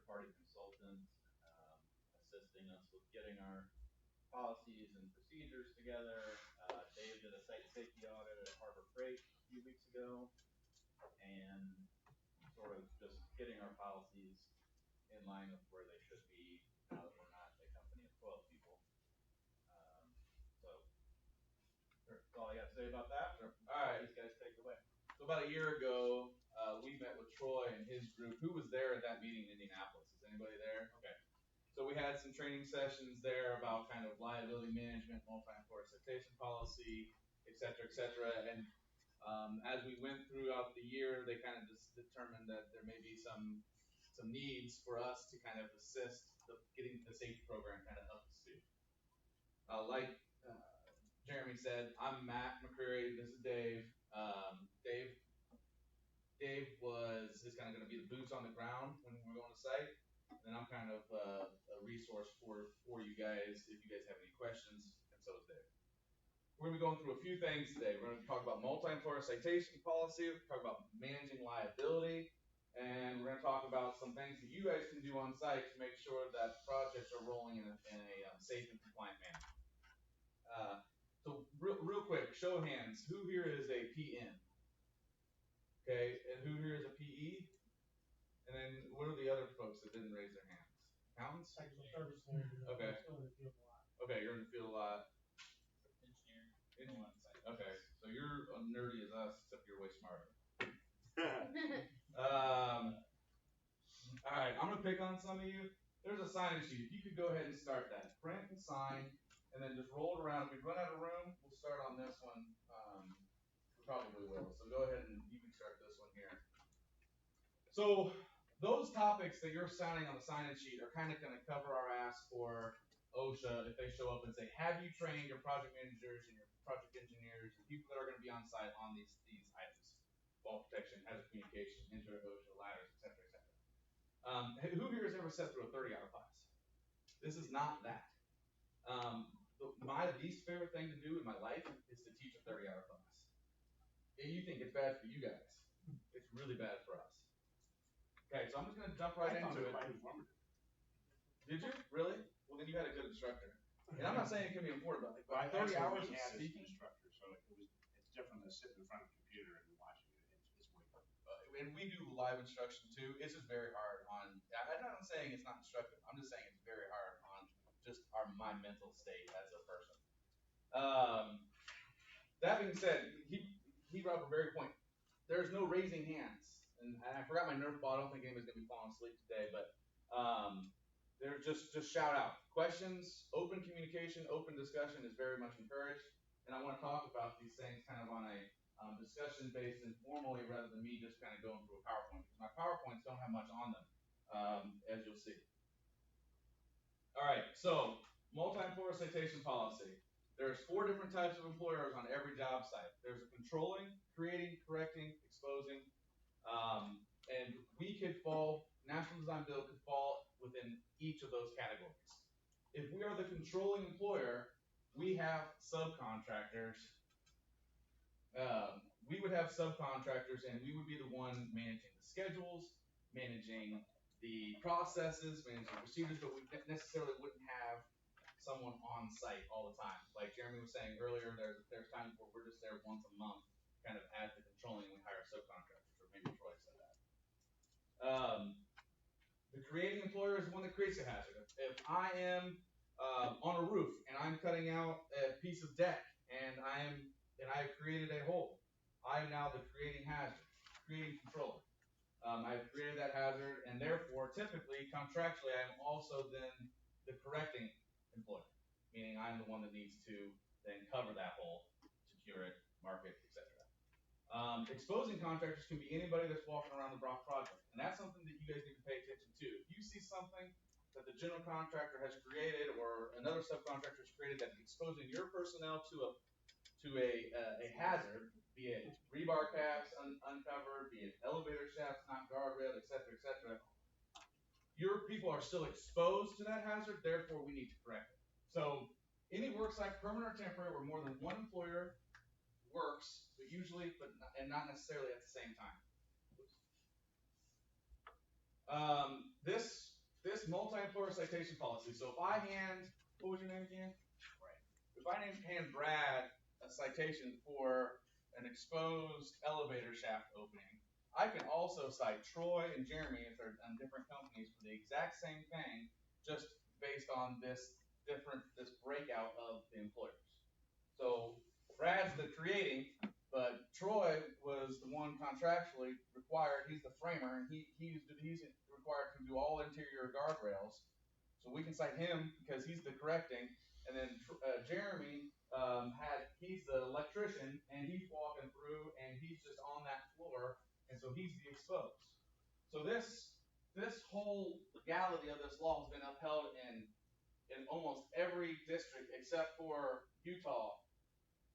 third-party consultant assisting us with getting our policies and procedures together. Dave did a site safety audit at Harbor Freight a few weeks ago, and sort of just getting our policies in line with where they should be now that we're not a company of 12 people. So that's all I got to say about that. All right, these guys take it away. So about a year ago, we met with Troy and his group. Who was there at that meeting in Indianapolis? Is anybody there? Okay. So we had some training sessions there about kind of liability management, multi-employer citation policy, et cetera, and as we went throughout the year, they kind of just determined that there may be some needs for us to kind of assist getting the safety program kind of up to speed. Like Jeremy said, I'm Matt McCreary. This is Dave. Dave is kind of going to be the boots on the ground when we're going to site, and I'm kind of a resource for you guys if you guys have any questions, and so is Dave. We're going to be going through a few things today. We're going to talk about multi-employer citation policy, we're going to talk about managing liability, and we're going to talk about some things that you guys can do on site to make sure that projects are rolling in a safe and compliant manner. So real quick, show of hands, who here is a PM? Okay, and who here is a PE? And then what are the other folks that didn't raise their hands? Accountants? Technical service manager. Okay. Still in the field a lot. Okay, you're in the field a lot. Engineer. Okay, so you're nerdy as us, except you're way smarter. Alright, I'm gonna pick on some of you. There's a sign-in sheet. If you could go ahead and start that. Print and sign, and then just roll it around. If we run out of room, we'll start on this one. We probably will. So go ahead and you can start this one here. So those topics that you're signing on the sign-in sheet are kind of going to cover our ass for OSHA if they show up and say, have you trained your project managers and your project engineers and people that are going to be on site on these items? Fall protection, hazard communication, inter-OSHA ladders, et cetera. Who here has ever sat through a 30-hour class? This is not that. My least favorite thing to do in my life is to teach a 30-hour class. And you think it's bad for you guys. It's really bad for us. Okay, so I'm just going to jump right into it. Did you? Really? Well, then you had a good instructor. And I'm not saying it can be important, but 30 hours of speaking. Instructor, so it's different than sitting in front of a computer and watching it. It's way better. And we do live instruction too. It's just very hard on. I'm not saying it's not instructive. I'm just saying it's very hard on just my mental state as a person. That being said, he brought up a very point. There's no raising hands, and I forgot my Nerf ball. I don't think anybody's gonna be falling asleep today, but there's just shout out questions. Open communication, open discussion is very much encouraged, and I want to talk about these things kind of on a discussion based informally rather than me just kind of going through a PowerPoint, because my PowerPoints don't have much on them, as you'll see. All right, so multi-employer citation policy. There's 4 different types of employers on every job site. There's a controlling, creating, correcting, exposing, and we could fall, National Design Build could fall within each of those categories. If we are the controlling employer, we have subcontractors. We would have subcontractors, and we would be the one managing the schedules, managing the processes, managing the procedures, but we necessarily wouldn't have someone on site all the time. Like Jeremy was saying earlier, there's times where we're just there once a month, kind of at the controlling, and we hire subcontractors, or maybe Troy said that. The creating employer is the one that creates a hazard. If I am on a roof and I'm cutting out a piece of deck and I have created a hole, I am now the creating hazard, creating controller. I've created that hazard, and therefore, typically, contractually, I am also then the correcting employer, meaning I'm the one that needs to then cover that hole, secure it, mark it, etc. Exposing contractors can be anybody that's walking around the project, and that's something that you guys need to pay attention to. If you see something that the general contractor has created or another subcontractor has created that's exposing your personnel to a hazard, be it rebar caps uncovered, be it elevator shafts not guardrailed, etc., your people are still exposed to that hazard, therefore we need to correct it. So any work site, permanent or temporary, where more than one employer works, but usually, and not necessarily at the same time. This this multi-employer citation policy, so if I hand, what was your name again? Right. If I hand Brad a citation for an exposed elevator shaft opening, I can also cite Troy and Jeremy if they're on different companies for the exact same thing, just based on this breakout of the employers. So Brad's the creating, but Troy was the one contractually required. He's the framer, and he's required to do all interior guardrails. So we can cite him because he's the correcting, and then Jeremy he's the electrician, and he's walking through, and he's just on that floor, and so he's the exposed. So this whole legality of this law has been upheld in almost every district except for Utah,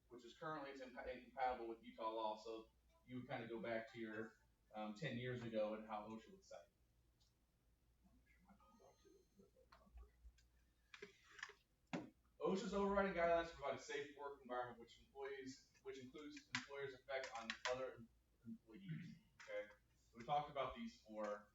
which is currently incompatible with Utah law. So you would kind of go back to your 10 years ago and how OSHA would cite. OSHA's overriding guidelines provide a safe work environment which includes employers' effect on other employees. Okay, so we talked about these four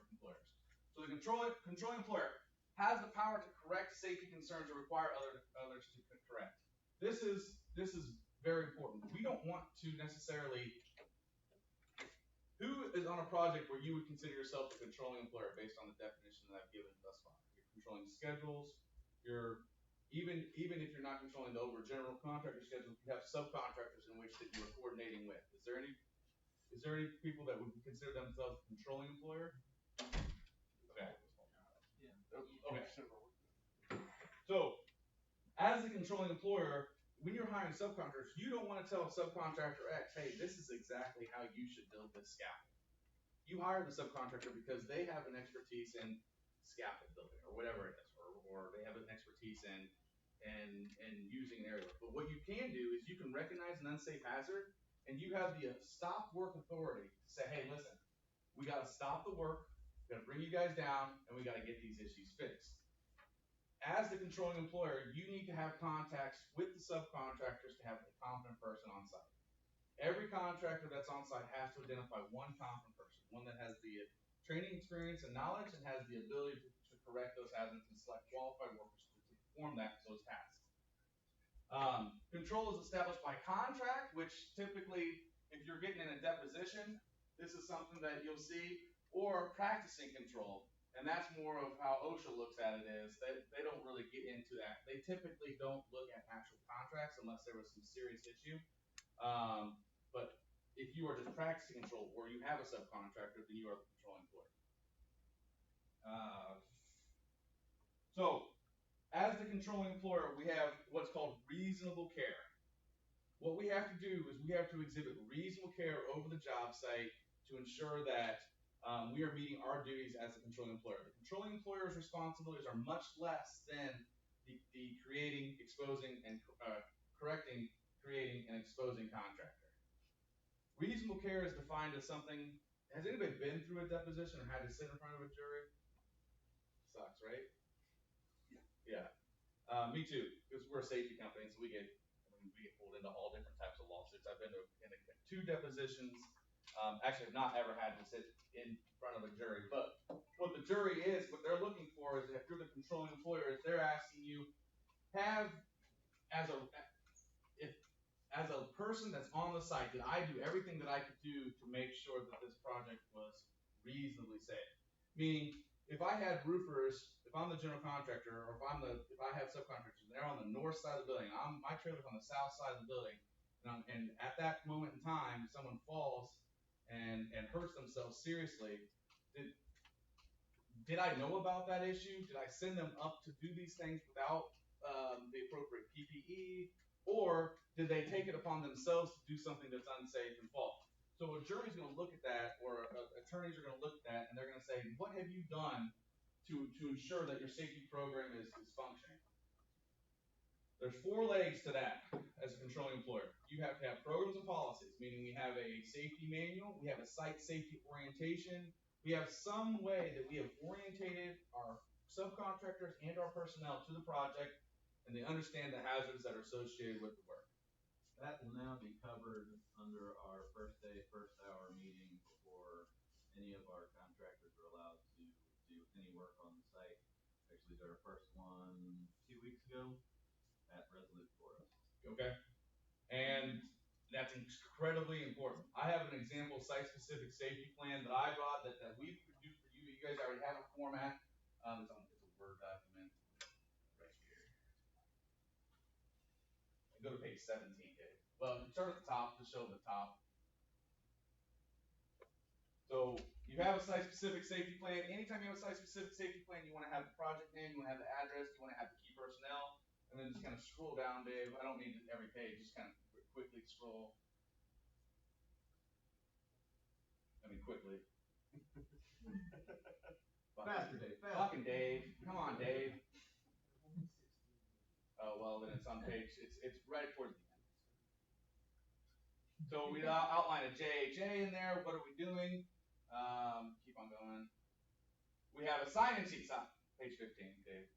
employers. So the controlling employer has the power to correct safety concerns or require others to correct. This is very important. We don't want to necessarily. Who is on a project where you would consider yourself a controlling employer based on the definition that I've given thus far? You're controlling schedules. Even if you're not controlling the general contractor schedules, you have subcontractors in which that you are coordinating with. Is there any people that would consider themselves a controlling employer? Okay. Okay. So, as the controlling employer, when you're hiring subcontractors, you don't want to tell subcontractor X, hey, this is exactly how you should build this scaffold. You hire the subcontractor because they have an expertise in scaffold building or whatever it is, or they have an expertise in using an area. But what you can do is you can recognize an unsafe hazard, and you have the stop work authority to say, hey, listen, we got to stop the work, we got to bring you guys down, and we got to get these issues fixed. As the controlling employer, you need to have contacts with the subcontractors to have a competent person on site. Every contractor that's on site has to identify one competent person, one that has the training experience and knowledge and has the ability to correct those hazards and select qualified workers to perform those tasks. Control is established by contract, which typically, if you're getting in a deposition, this is something that you'll see, or practicing control. And that's more of how OSHA looks at it is they don't really get into that. They typically don't look at actual contracts unless there was some serious issue. But if you are just practicing control or you have a subcontractor, then you are the controlling employer. So, as the controlling employer, we have what's called reasonable care. What we have to do is we have to exhibit reasonable care over the job site to ensure that we are meeting our duties as a controlling employer. The controlling employer's responsibilities are much less than the creating, exposing, and correcting, creating, and exposing contractor. Reasonable care is defined as something. Has anybody been through a deposition or had to sit in front of a jury? Sucks, right? Yeah. Me too, because we're a safety company, so we get pulled into all different types of lawsuits. I've been to 2 depositions. Actually, I've not ever had to sit in front of a jury. But what the jury is, what they're looking for is if you're the controlling employer, is they're asking you, as a person that's on the site, did I do everything that I could do to make sure that this project was reasonably safe? Meaning, if I had roofers, if I'm the general contractor, or if I have subcontractors, and they're on the north side of the building, my trailer's on the south side of the building, and at that moment in time, someone falls and hurts themselves seriously, did I know about that issue? Did I send them up to do these things without the appropriate PPE? Or did they take it upon themselves to do something that's unsafe and fall? So a jury's going to look at that, or attorneys are going to look at that, and they're going to say, what have you done to ensure that your safety program is functioning? There's 4 legs to that as a controlling employer. You have to have programs and policies, meaning we have a safety manual, we have a site safety orientation, we have some way that we have orientated our subcontractors and our personnel to the project, and they understand the hazards that are associated with the work. That will now be covered under our first day, first hour meeting for any of our contractors are allowed to do any work on the site. Actually did our first one 2 weeks ago at Resolute Forest. Okay. And that's incredibly important. I have an example site-specific safety plan that I brought that we've produced for you. You guys already have a format. It's a Word document right here. Go to page 17, Dave. Well, start at the top to show the top. So you have a site-specific safety plan. Anytime you have a site-specific safety plan, you want to have the project name, you want to have the address, you want to have the key personnel, and then just kind of scroll down, Dave. I don't need every page, just kind of quickly scroll. Quickly. Faster, Dave. Faster. Fucking Dave. Come on, Dave. Oh, well, then it's on page, it's right towards the end. So we outline a J in there. What are we doing? Keep on going. We have a sign-in sheet. Page 15, Dave.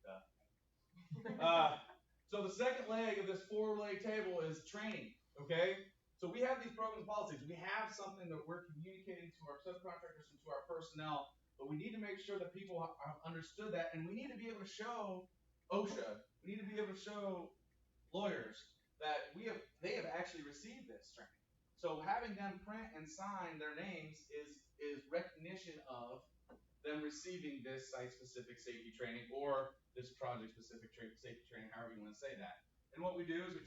So the second leg of this 4-leg table is training, okay? So we have these programs and policies. We have something that we're communicating to our subcontractors and to our personnel, but we need to make sure that people have understood that, and we need to be able to show OSHA, we need to be able to show lawyers that they have actually received this training. So having them print and sign their names is recognition of them receiving this site-specific safety training or this project-specific safety training, however you want to say that. And what we do is we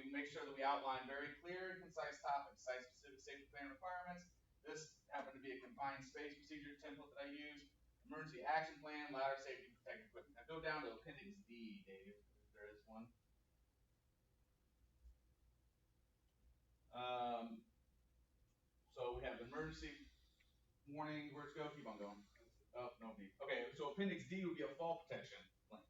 make sure that we outline very clear and concise topics, site-specific safety plan requirements. This happened to be a confined space procedure template that I used. Emergency action plan, ladder safety, protective equipment. Now go down to Appendix D, Dave, if there is one. So we have emergency warning. Where's it go? Keep on going. Oh, no D. Okay, so Appendix D would be a fall protection plan.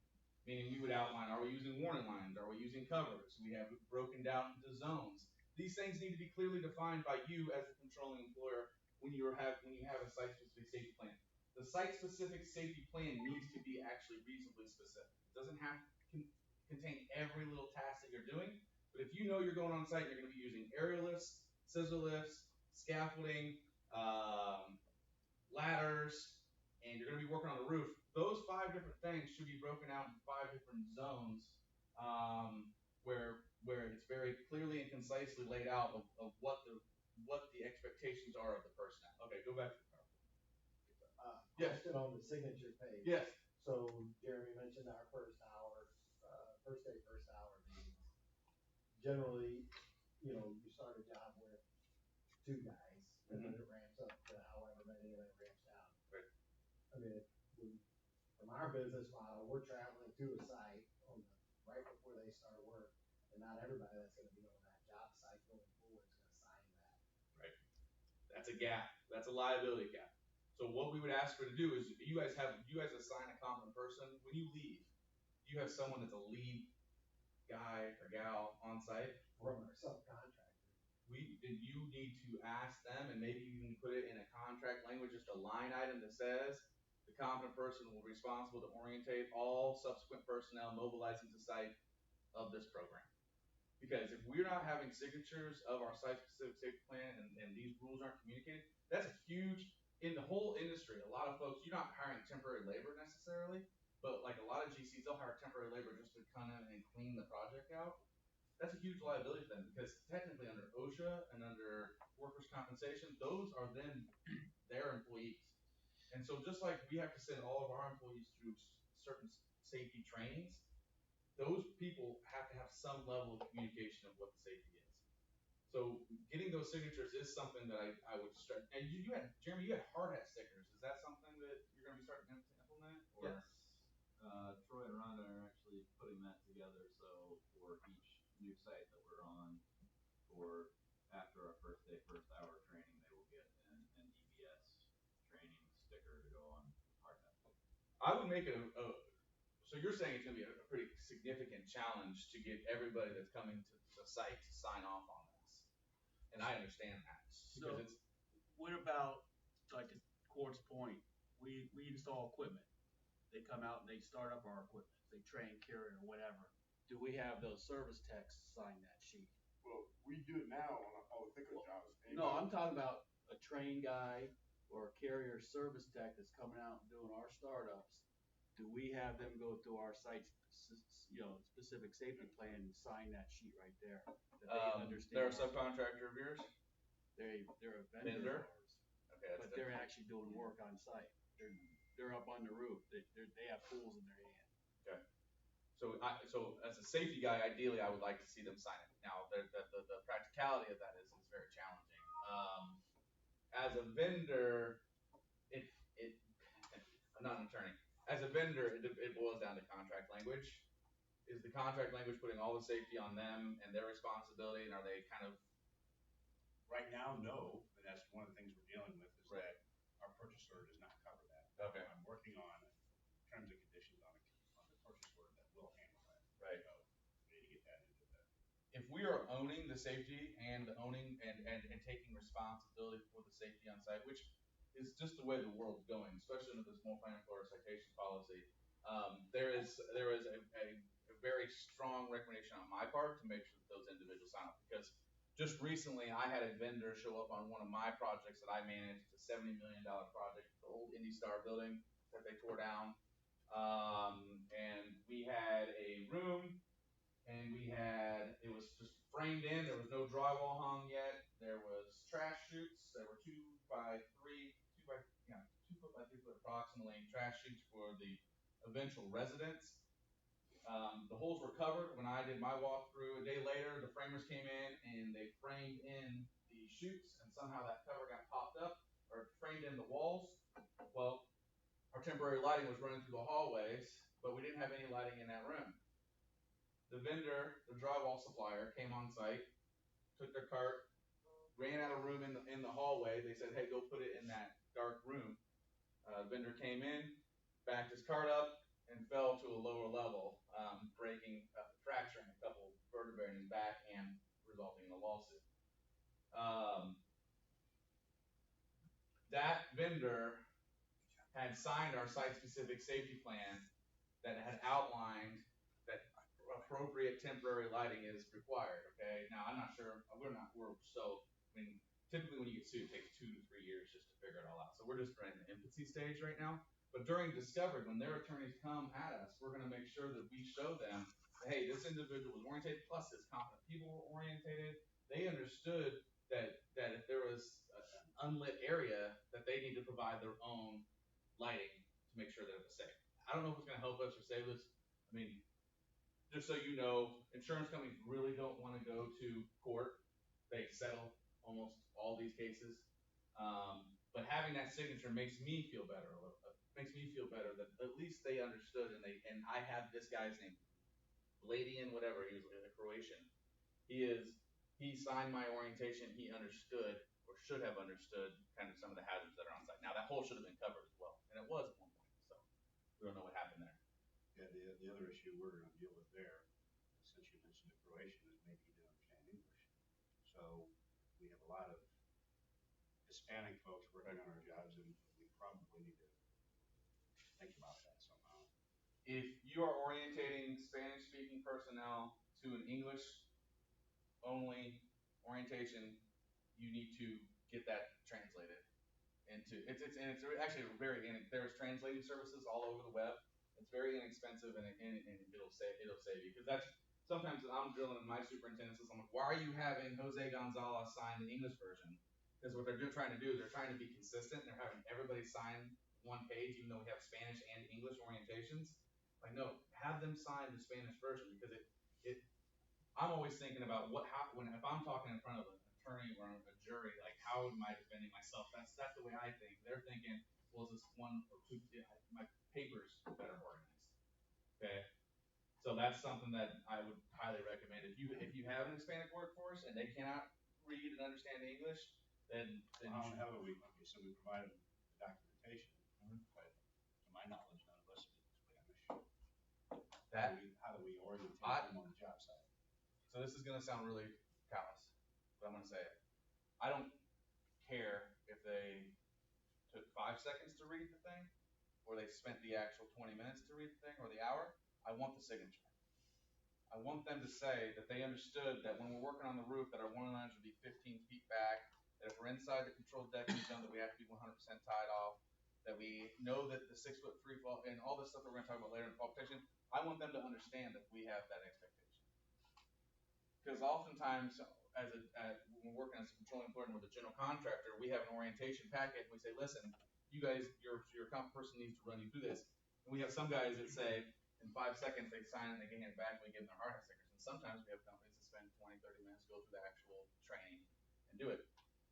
Meaning we would outline, are we using warning lines? Are we using covers? We have it broken down into zones. These things need to be clearly defined by you as the controlling employer when you have a site-specific safety plan. The site-specific safety plan needs to be actually reasonably specific. It doesn't have to contain every little task that you're doing, but if you know you're going on site, you're going to be using aerial lifts, scissor lifts, scaffolding, ladders, and you're going to be working on the roof. Those 5 different things should be broken out in 5 different zones, where it's very clearly and concisely laid out of what the expectations are of the personnel. Okay, go back to the PowerPoint. Yes. Question on the signature page. Yes. So Jeremy mentioned our first day, first hour meetings. Generally, you start a job with 2 guys, and then it ramps up to however many, and then it ramps down. Right. I mean, from our business model, we're traveling to a site right before they start work, and not everybody that's going to be on that job site going forward is going to sign that. Right. That's a gap. That's a liability gap. So what we would ask her to do is you guys assign a competent person. When you leave, you have someone that's a lead guy or gal on site. From our subcontractor. Then you need to ask them, and maybe you can put it in a contract language, just a line item that says the competent person will be responsible to orientate all subsequent personnel mobilizing to site of this program. Because if we're not having signatures of our site-specific safety plan and these rules aren't communicated, that's a huge, in the whole industry, a lot of folks, you're not hiring temporary labor necessarily, but like a lot of GCs, they'll hire temporary labor just to come in and clean the project out. That's a huge liability for them because technically under OSHA and under workers' compensation, those are then their employees. And so just like we have to send all of our employees through certain safety trainings, those people have to have some level of communication of what the safety is. So getting those signatures is something that I would start. And Jeremy, you had hard hat stickers. Is that something that you're going to be starting to implement? Or? Yes. Troy and Rhonda are actually putting that together. So for each new site that we're on, for after our first day, first hour training, they will get an EBS training sticker to go on hard hat. I would make it so you're saying it's going to be a pretty significant challenge to get everybody that's coming to the site to sign off on this. And I understand that. So what about, like at Quartz Point, we install equipment. They come out and they start up our equipment. They train, carry, or whatever. Do we have those service techs sign that sheet? Well, we do it now on all the thicker jobs. No, I'm talking about a train guy or a carrier service tech that's coming out and doing our startups, do we have them go through our site's, specific safety plan and sign that sheet right there? That they understand. They're a subcontractor of yours? They're a Vendor? vendor of ours, Okay, that's but they're actually doing work on site. They're up on the roof. They have tools in their hand. So as a safety guy, ideally, I would like to see them sign it. Now, the practicality of that is very challenging. As a vendor, I'm not an attorney. As a vendor, it boils down to contract language. Is the contract language putting all the safety on them and their responsibility, and are they kind of? Right now, no, and that's one of the things we're dealing with, is Right. that our purchase order does not cover that. Okay. I'm working on terms and conditions on the purchase order that will handle that. Right. So, we need to get that into the. If we are owning the safety and owning and taking responsibility for the safety on site, which is just the way the world's going, especially under this multi-employer citation policy, there is a very strong recommendation on my part to make sure that those individuals sign up. Because just recently, I had a vendor show up on one of my projects that I managed. It's a $70 million project, the old Indy Star building that they tore down. And we had a room, and it was just framed in. There was no drywall hung yet. There was trash chutes. There were 2 foot by 3 foot approximately trash chutes for the eventual residents. The holes were covered when I did my walkthrough. A day later, the framers came in and they framed in the chutes, and somehow that cover got popped up or framed in the walls. Well, our temporary lighting was running through the hallways, but we didn't have any lighting in that room. The vendor, the drywall supplier, came on site, took their cart, ran out of room in the hallway. They said, "Hey, go put it in that dark room." Vendor came in, backed his cart up, and fell to a lower level, fracturing a couple vertebrae in his back and resulting in a lawsuit. That vendor had signed our site-specific safety plan that had outlined that appropriate temporary lighting is required. Okay, now I'm not sure. Typically when you get sued, it takes 2 to 3 years just to figure it all out. So we're just in the infancy stage right now. But during discovery, when their attorneys come at us, we're going to make sure that we show them, hey, this individual was orientated, plus his competent people were orientated. They understood that if there was an unlit area, that they need to provide their own lighting to make sure that it was safe. I don't know if it's going to help us or save us. I mean, just so you know, insurance companies really don't want to go to court. They settle almost all these cases. But having that signature makes me feel better. That at least they understood, and I have this guy's name, Vladian, whatever. He was a Croatian. He signed my orientation. He understood, or should have understood, kind of some of the hazards that are on site. Now that hole should have been covered as well, and it was at one point. So we don't know what happened there. Yeah, the other issue we're going to deal with there, since you mentioned the Croatian, is maybe you don't understand English. So we have a lot of Hispanic folks working on our jobs, and we probably need to think about that somehow. If you are orientating Spanish-speaking personnel to an English-only orientation, you need to get that translated into it's actually there's translating services all over the web. It's very inexpensive, and it'll save you, because that's sometimes I'm drilling in my superintendents. I'm like, why are you having Jose Gonzalez sign the English version? Because what they're trying to do is they're trying to be consistent. They're having everybody sign one page, even though we have Spanish and English orientations. Like, no, have them sign the Spanish version, because I'm always thinking about if I'm talking in front of an attorney or a jury, like, how am I defending myself? That's the way I think. They're thinking, well, is this one or two? My paper's better organized. Okay, so that's something that I would highly recommend. If you have an Hispanic workforce and they cannot read and understand English, then So we provided the documentation, but to my knowledge, none of us speak Spanish. How do we orientate them on the job site? So this is going to sound really callous, but I'm going to say it. I don't care if they took 5 seconds to read the thing, or they spent the actual 20 minutes to read the thing, or the hour. I want the signature. I want them to say that they understood that when we're working on the roof, that our water lines would be 15 feet back, that if we're in inside the controlled decking zone, that we have to be 100% tied off, that we know that the 6 foot free fall, and all this stuff that we're gonna talk about later in fall protection, I want them to understand that we have that expectation. Because oftentimes, when we're working as a controlling employer with a general contractor, we have an orientation packet, and we say, listen, you guys, your comp person needs to run you through this. And we have some guys that say, in 5 seconds, they sign it, and they hand it back, and we give them their hard hat stickers. And sometimes we have companies that spend 20, 30 minutes, go through the actual training, and do it.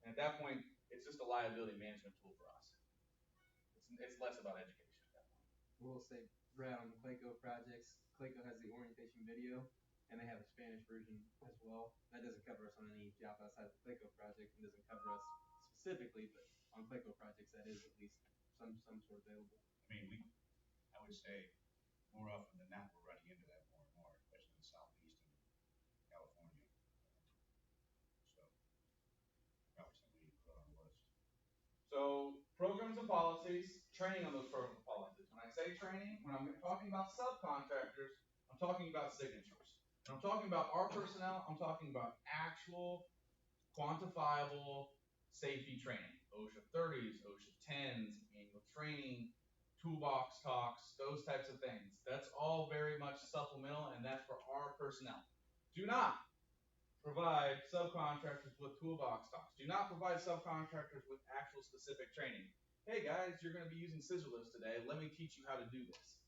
And at that point, it's just a liability management tool for us. It's less about education at that point. We'll say, Brad, on the Clayco projects, Clayco has the orientation video, and they have a Spanish version as well. That doesn't cover us on any job outside of the Clayco project, and doesn't cover us specifically, but on Clayco projects, that is at least some sort available. I mean, I would say more often than not, we're running into that more and more, especially in the southeast and California. So, probably something we need to put on the list. So, programs and policies, training on those programs and policies. When I say training, when I'm talking about subcontractors, I'm talking about signatures. When I'm talking about our personnel, I'm talking about actual, quantifiable safety training. OSHA 30s, OSHA 10s, annual training, toolbox talks, those types of things. That's all very much supplemental, and that's for our personnel. Do not provide subcontractors with toolbox talks. Do not provide subcontractors with actual specific training. Hey guys, you're going to be using scissor lifts today. Let me teach you how to do this.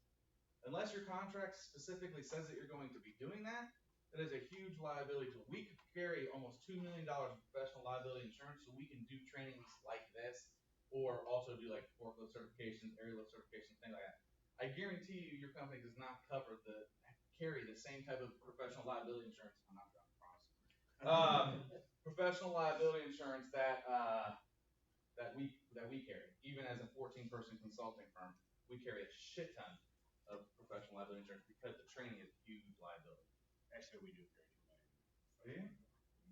Unless your contract specifically says that you're going to be doing that, that is a huge liability tool. We could carry almost $2 million in professional liability insurance, so we can do trainings like this, or also do like forklift certifications, aerial lift certifications, things like that. I guarantee you, your company does not carry the same type of professional liability insurance. I'm not drunk, I promise. Professional liability insurance that we carry, even as a 14-person consulting firm, we carry a shit ton of professional liability insurance because the training is huge liability. Actually, we do carry $2 million. Do you?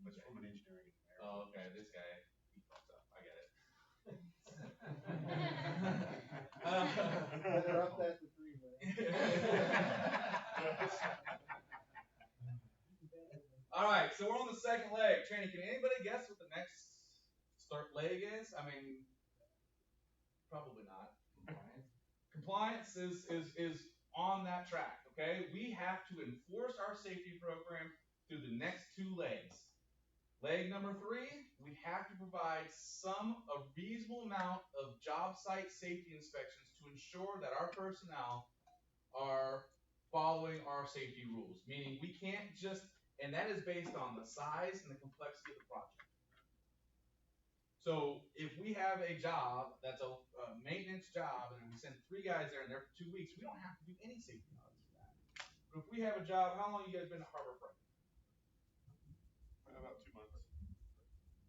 But from an engineering. Oh, okay. This guy, he fucked up. I get it. Better up that to 3 minutes. All right, so we're on the second leg, training. Can anybody guess what the next leg is? I mean, probably not. Compliance is on that track, okay? We have to enforce our safety program through the next 2 legs. Leg number 3, we have to provide a reasonable amount of job site safety inspections to ensure that our personnel are following our safety rules. Meaning we can't just, and that is based on the size and the complexity of the project. So if we have a job that's a maintenance job and we send 3 guys there and they're for 2 weeks, we don't have to do any safety audits for that. But if we have a job, how long have you guys been at Harbor Freight? About 2 months.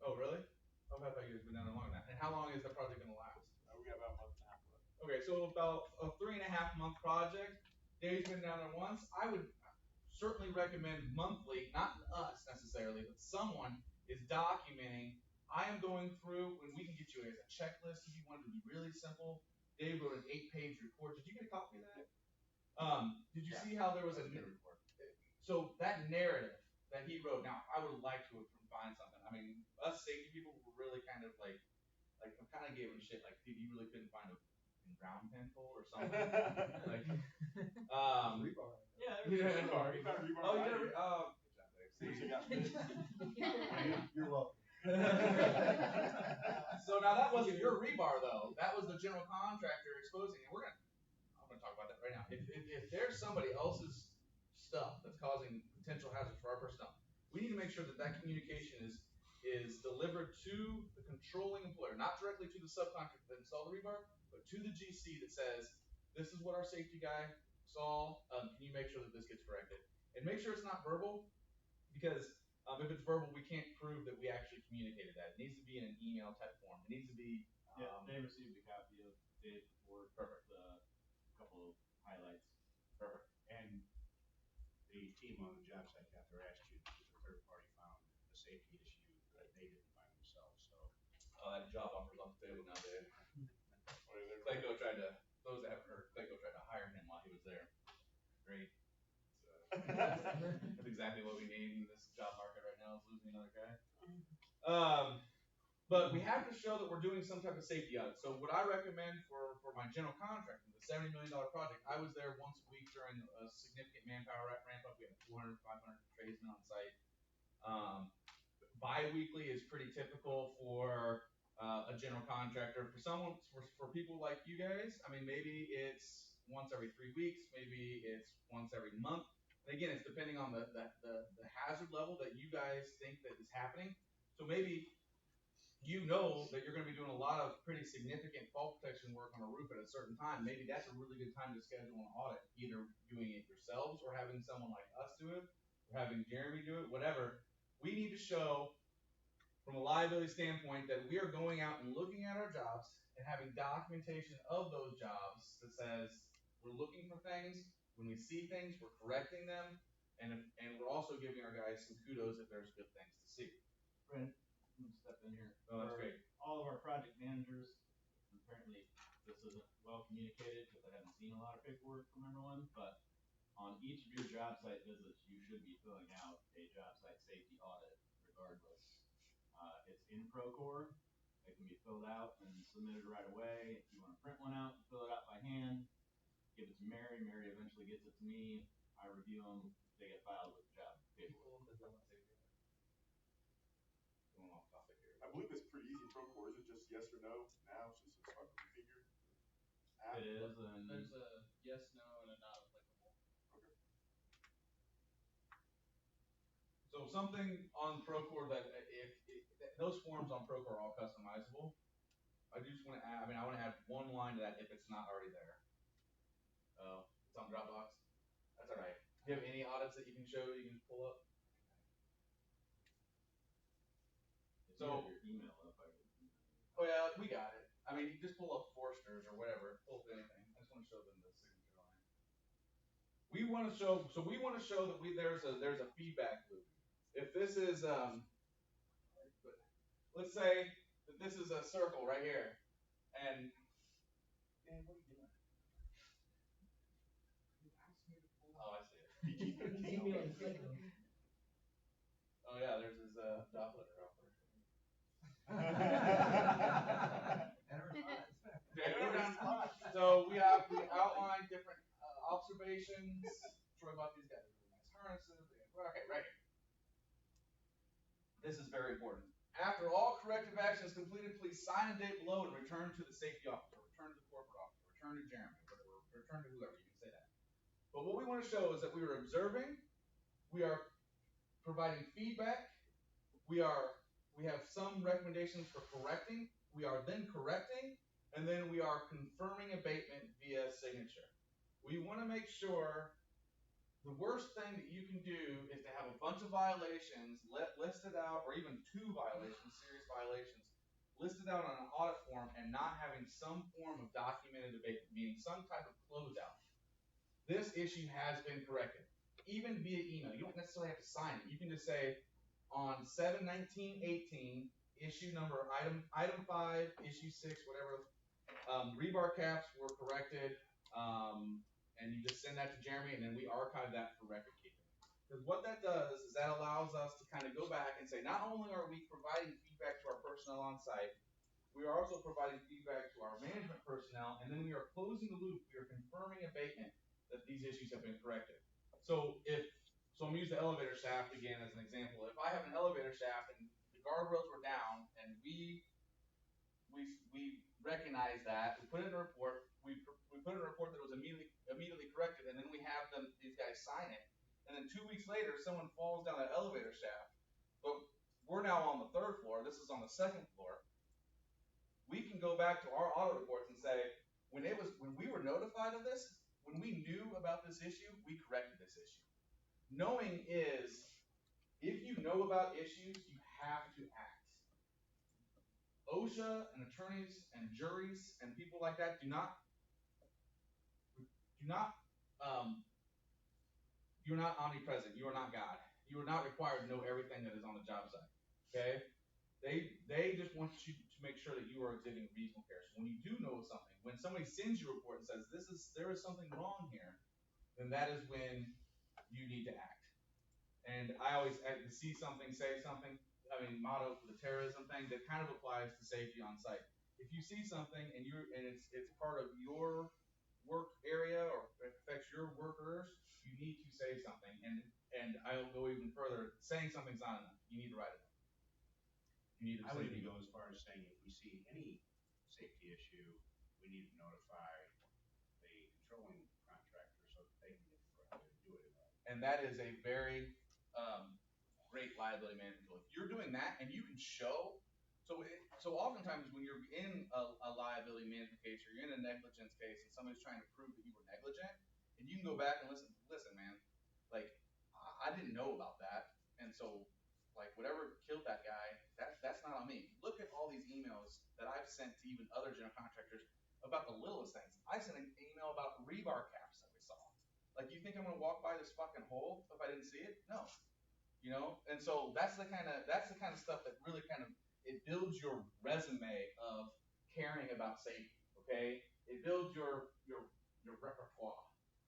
Oh, really? Oh, I thought you guys been down there longer than that. And how long is the project going to last? We got about a month and a half left. Okay, so about a 3.5 month project. Dave's been down there once. I would certainly recommend monthly, not us necessarily, but someone is documenting. I am going through, and we can get you as a checklist if you want it to be really simple. Dave wrote an 8-page report. Did you get a copy of that? Did you see how there was a good report? So that narrative that he wrote. Now, I would like to find something. I mean, us safety people were really kind of like I kind of gave him shit. Like, dude, you really couldn't find a ground pencil or something. Like, Rebar. yeah, Rebar. Oh, you did. Good job, Dave. You're welcome. So now that wasn't your rebar though. That was the general contractor exposing it. I'm gonna talk about that right now. If there's somebody else's stuff that's causing potential hazards for our personnel, we need to make sure that communication is delivered to the controlling employer, not directly to the subcontractor that installed the rebar, but to the GC that says, this is what our safety guy saw. Can you make sure that this gets corrected? And make sure it's not verbal, because if it's verbal, we can't prove that we actually communicated that. It needs to be in an email type form. It needs to be. They received a copy of Dave's report. Perfect. A couple of highlights. Perfect. And the team on the job site after asked you if the third party found a safety issue that they didn't find themselves. So That job offer's off the table now, Dave. Clayco tried to. Those that haven't heard, Clayco tried to hire him while he was there. Great. That's exactly what we need in this job market right now, is losing another guy. But we have to show that we're doing some type of safety audit. So what I recommend for my general contractor, the $70 million project, I was there once a week during a significant manpower ramp up. We had 400, 500 tradesmen on site. Bi-weekly is pretty typical for a general contractor. For people like you guys, I mean, maybe it's once every 3 weeks, maybe it's once every month. And again, it's depending on the hazard level that you guys think that is happening. So maybe you know that you're going to be doing a lot of pretty significant fault protection work on a roof at a certain time. Maybe that's a really good time to schedule an audit, either doing it yourselves or having someone like us do it, or having Jeremy do it, whatever. We need to show, from a liability standpoint, that we are going out and looking at our jobs and having documentation of those jobs that says we're looking for things. When we see things, we're correcting them, and we're also giving our guys some kudos if there's good things to see. Brent, let me step in here. Oh, that's For great. all of our project managers, apparently this isn't well communicated because I haven't seen a lot of paperwork from everyone, but on each of your job site visits, you should be filling out a job site safety audit regardless. It's in Procore. It can be filled out and submitted right away. If you want to print one out, fill it out by hand, give it to Mary. Mary eventually gets it to me. I review them. They get filed with job paperwork. Going off topic here. I believe it's pretty easy Procore. Is it just yes or no now since it's hard to configure? App? It is, and There's a yes, no, and a not applicable. So something on Procore that those forms on Procore are all customizable. I just want to add, I want to add one line to that if it's not already there. It's on Dropbox. That's all right. Do you have any audits that you can show, you can pull up? if So- you have your email up, I could. Oh yeah, we got it. I mean, you just pull up Forster's or whatever, pull up anything. I just want to show them the signature line. We want to show that there's a feedback loop. If this is let's say that this is a circle right here, and what are you doing? Oh, I see it. Oh yeah, there's his Doppler out there. So we outline different observations. Troy bought these guys really nice harnesses. Okay, right here. This is very important. After all corrective action is completed, please sign and date below and return to the safety officer, return to the corporate officer, return to Jeremy, whatever, return to whoever, you can say that. But what we want to show is that we are observing, we are providing feedback, we have some recommendations for correcting, we are then correcting, and then we are confirming abatement via signature. We want to make sure the worst thing that you can do is to have a bunch of violations listed out, or even 2 violations, serious violations, listed out on an audit form and not having some form of documented abatement, meaning some type of closeout. This issue has been corrected, even via email. You don't necessarily have to sign it. You can just say, on 7/19/18, issue number item 5, issue 6, whatever, rebar caps were corrected, and you just send that to Jeremy, and then we archive that for record keeping. Because what that does is that allows us to kind of go back and say, not only are we providing feedback to our personnel on site, we are also providing feedback to our management personnel, and then we are closing the loop. We are confirming abatement that these issues have been corrected. So I'm gonna use the elevator shaft again as an example. If I have an elevator shaft and the guardrails were down, and we recognize that, we put it in a report, we put in a report that was immediately corrected, and then we have these guys sign it, and then 2 weeks later, someone falls down that elevator shaft, but we're now on the 3rd floor, this is on the 2nd floor, we can go back to our audit reports and say, when we were notified of this, when we knew about this issue, we corrected this issue. Knowing is, if you know about issues, you have to act. OSHA and attorneys and juries and people like that you're not omnipresent. You are not God. You are not required to know everything that is on the job site. Okay? They just want you to make sure that you are exhibiting reasonable care. So when you do know something, when somebody sends you a report and says there is something wrong here, then that is when you need to act. And I always see something, say something. motto for the terrorism thing that kind of applies to safety on site. If you see something and it's part of your work area or it affects your workers, you need to say something. And I'll go even further. Saying something's not enough. You need to write it up. You need to. I would even go as far as saying if we see any safety issue, we need to notify the controlling contractor so that they can get to do it. And that is a very great liability management tool. If you're doing that and you can show, so oftentimes when you're in a liability management case or you're in a negligence case and somebody's trying to prove that you were negligent, and you can go back and listen, man, like I didn't know about that, and so like whatever killed that guy, that's not on me. Look at all these emails that I've sent to even other general contractors about the littlest things. I sent an email about rebar caps that we saw. Like, you think I'm gonna walk by this fucking hole if I didn't see it? No. You know? And so that's the kind of stuff that really kind of, it builds your resume of caring about safety, okay? It builds your repertoire.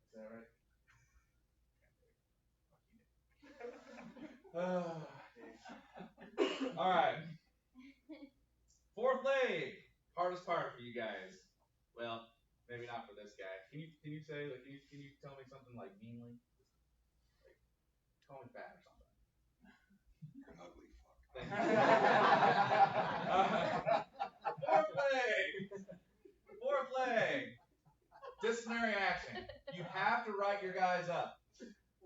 Is that right? All right. Fourth leg, hardest part for you guys. Well, maybe not for this guy. Can you say like can you tell me something like meanly? Like call me fat or something. You're an ugly fuck. Thank you. Fourth leg. Disciplinary action. You have to write your guys up.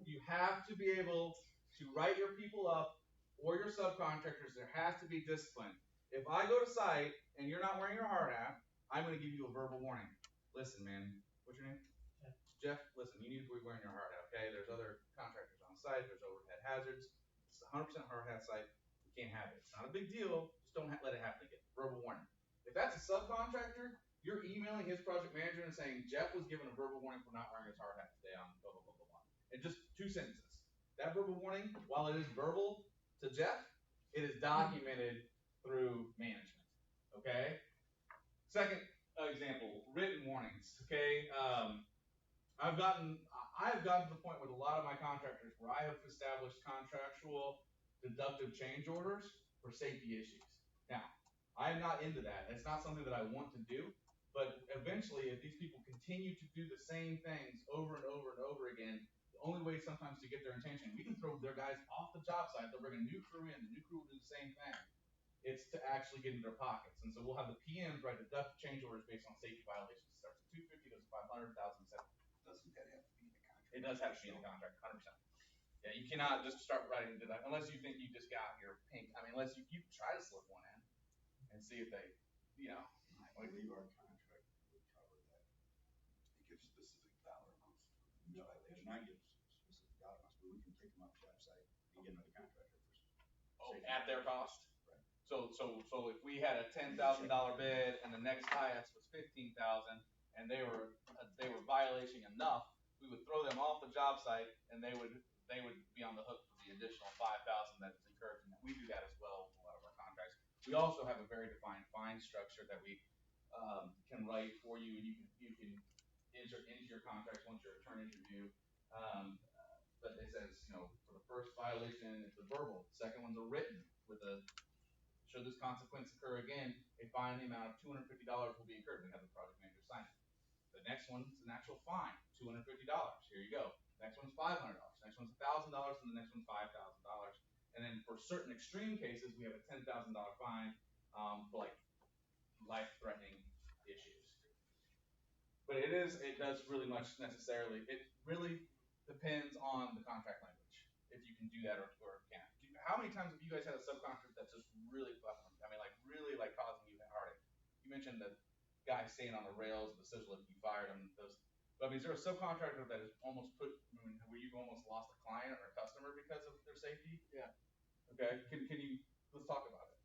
You have to be able to write your people up or your subcontractors. There has to be discipline. If I go to site and you're not wearing your hard hat, I'm going to give you a verbal warning. Listen, man. What's your name? Jeff. Listen, you need to be wearing your hard hat, okay? There's other contractors on site. There's overhead hazards. It's a 100% hard hat site. You can't have it. It's not a big deal. Just don't let it happen again. Verbal warning. If that's a subcontractor, you're emailing his project manager and saying, Jeff was given a verbal warning for not wearing his hard hat today on blah, blah, blah, blah, blah. In just 2 sentences. That verbal warning, while it is verbal to Jeff, it is documented through management, okay? Second example, written warnings, okay? I've gotten to the point with a lot of my contractors where I have established contractual deductive change orders for safety issues. Now, I am not into that. It's not something that I want to do, but eventually, if these people continue to do the same things over and over and over again, the only way sometimes to get their attention, we can throw their guys off the job site, they'll bring a new crew in, the new crew will do the same thing. It's to actually get into their pockets. And so we'll have the PMs write deductive change orders based on safety violations. It starts at 250, goes to 500, 1,000, 700. Doesn't that have to be in the contract? It does have to be in the contract, 100%. Yeah, you cannot just start writing deduct unless you think you just got your pink. I mean, unless you try to slip one in and see if they, you know. I believe our contract would cover that. It gives specific dollar amounts. No, it does not give specific dollar amounts, but we can take them off job site and get another contractor for safety. At their cost. Right. So if we had a $10,000 bid and the next highest was $15,000 and they were violating enough, we would throw them off the job site and they would be on the hook for the additional $5,000 that is incurred. And we do that as well with a lot of our contracts. We also have a very defined fine structure that we can write for you, and you can enter into your contracts once your attorney review. But it says, you know, for the first violation, it's a verbal. The second one's a written with a, should this consequence occur again, a fine in the amount of $250 will be incurred. We have the project manager sign it. The next one's an actual fine, $250. Here you go. Next one's $500. Next one's $1,000, and the next one's $5,000. And then for certain extreme cases, we have a $10,000 fine for like life-threatening issues. But it does really much necessarily. It really depends on the contract language if you can do that or can't. How many times have you guys had a subcontractor that's just really fucking? I mean, like really like causing you that heartache? You mentioned the guy staying on the rails of the scissor lift. You fired him. But I mean, is there a subcontractor that has almost where you've almost lost a client or a customer because of their safety? Yeah. Okay. Can you let's talk about it?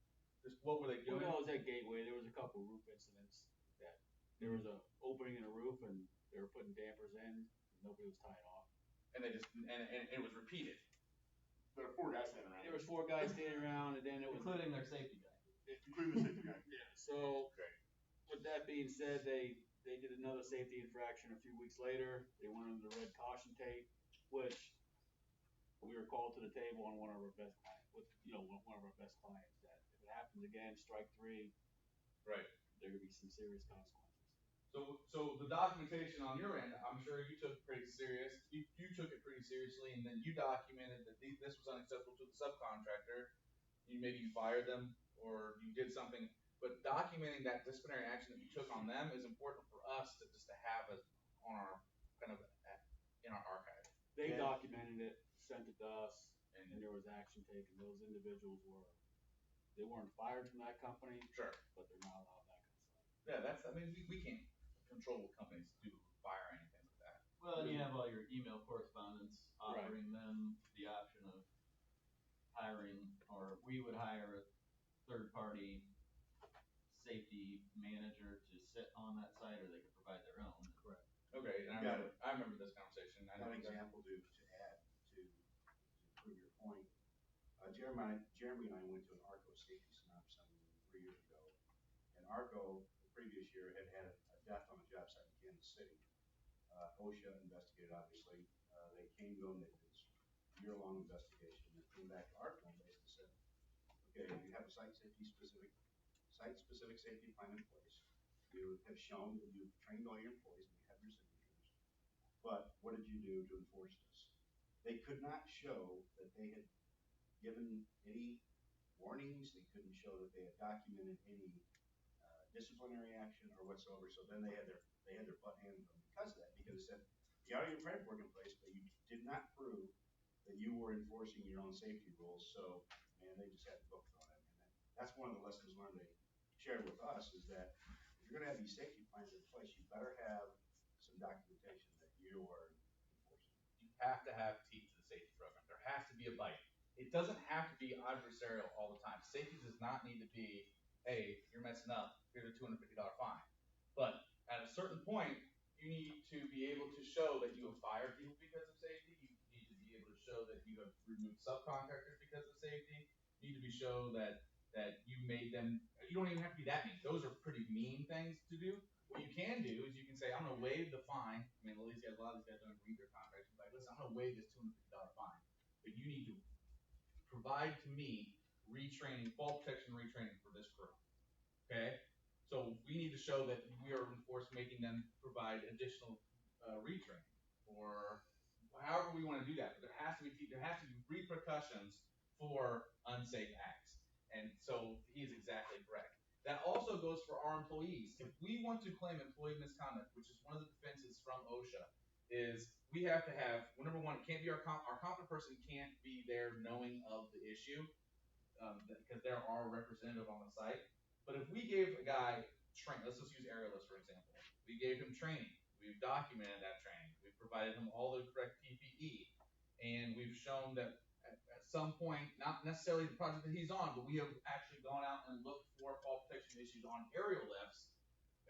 Just what were they doing? When I was at Gateway, there was a couple of roof incidents that there was an opening in a roof and they were putting dampers in. And nobody was tying off. And they just and it was repeated. There are 4 guys standing around. There was 4 guys standing around, and then it was Including their safety guy. Including the safety guy. Yeah. So Okay. with that being said, they did another safety infraction a few weeks later. They went under the red caution tape, which we were called to the table on one of our best clients, one of our best clients, that if it happens again, strike three, Right. there could be some serious consequences. So the documentation on your end, I'm sure you took pretty serious. You took it pretty seriously, and then you documented that this was unacceptable to the subcontractor. Maybe you fired them or you did something, but documenting that disciplinary action that you took on them is important for us to have as on our kind of in our archive. They Yeah. documented it, sent it to us, and there was action taken. Those individuals they weren't fired from that company, Sure. but they're not allowed back on site. Yeah, we can't control what companies do, fire or anything like that. Well, and you have all your email correspondence offering them the option of hiring, or we would hire a third-party safety manager to sit on that site, or they could provide their own. Correct. Okay, and Got I remember this conversation. I Got know an example to add to prove your point. Jeremy and I went to an ARCO safety synopsis 3 years ago, and ARCO the previous year had a death on a job site in Kansas City. OSHA investigated, obviously. They came to them, they did this year-long investigation, and came back to ARCO and basically said, okay, you have a site-specific safety plan in place. You have shown that you've trained all your employees and you have your signatures. But what did you do to enforce this? They could not show that they had given any warnings. They couldn't show that they had documented any disciplinary action or whatsoever. So then they had their butt handed to them because of that. Because they said, you got your paperwork in place, but you did not prove that you were enforcing your own safety rules. So, man, they just had the book thrown at them. And that's one of the lessons learned they shared with us, is that if you're going to have these safety plans in place, you better have some documentation that you are enforcing. You have to have teeth to the safety program. There has to be a bite. It doesn't have to be adversarial all the time. Safety does not need to be, hey, you're messing up, here's a $250 fine. But at a certain point, you need to be able to show that you have fired people because of safety. You need to be able to show that you have removed subcontractors because of safety. You need to be show that you made them. You don't even have to be that mean. Those are pretty mean things to do. What you can do is you can say, I'm going to waive the fine. I mean, a lot of these guys don't read their contracts. Like, listen, I'm going to waive this $250 fine, but you need to provide to me retraining, fall protection retraining for this crew. Okay? So we need to show that we are making them provide additional retraining, or however we want to do that. But there has to be repercussions for unsafe acts. And so he is exactly correct. That also goes for our employees. If we want to claim employee misconduct, which is one of the defenses from OSHA, is we have to have, well, number one, it can't be our competent person can't be there knowing of the issue, because they're our representative on the site. But if we gave a guy let's just use Aerialist for example. We gave him training. We've documented that training. We've provided him all the correct PPE, and we've shown that at some point, not necessarily the project that he's on, but we have actually gone out and looked for fall protection issues on aerial lifts,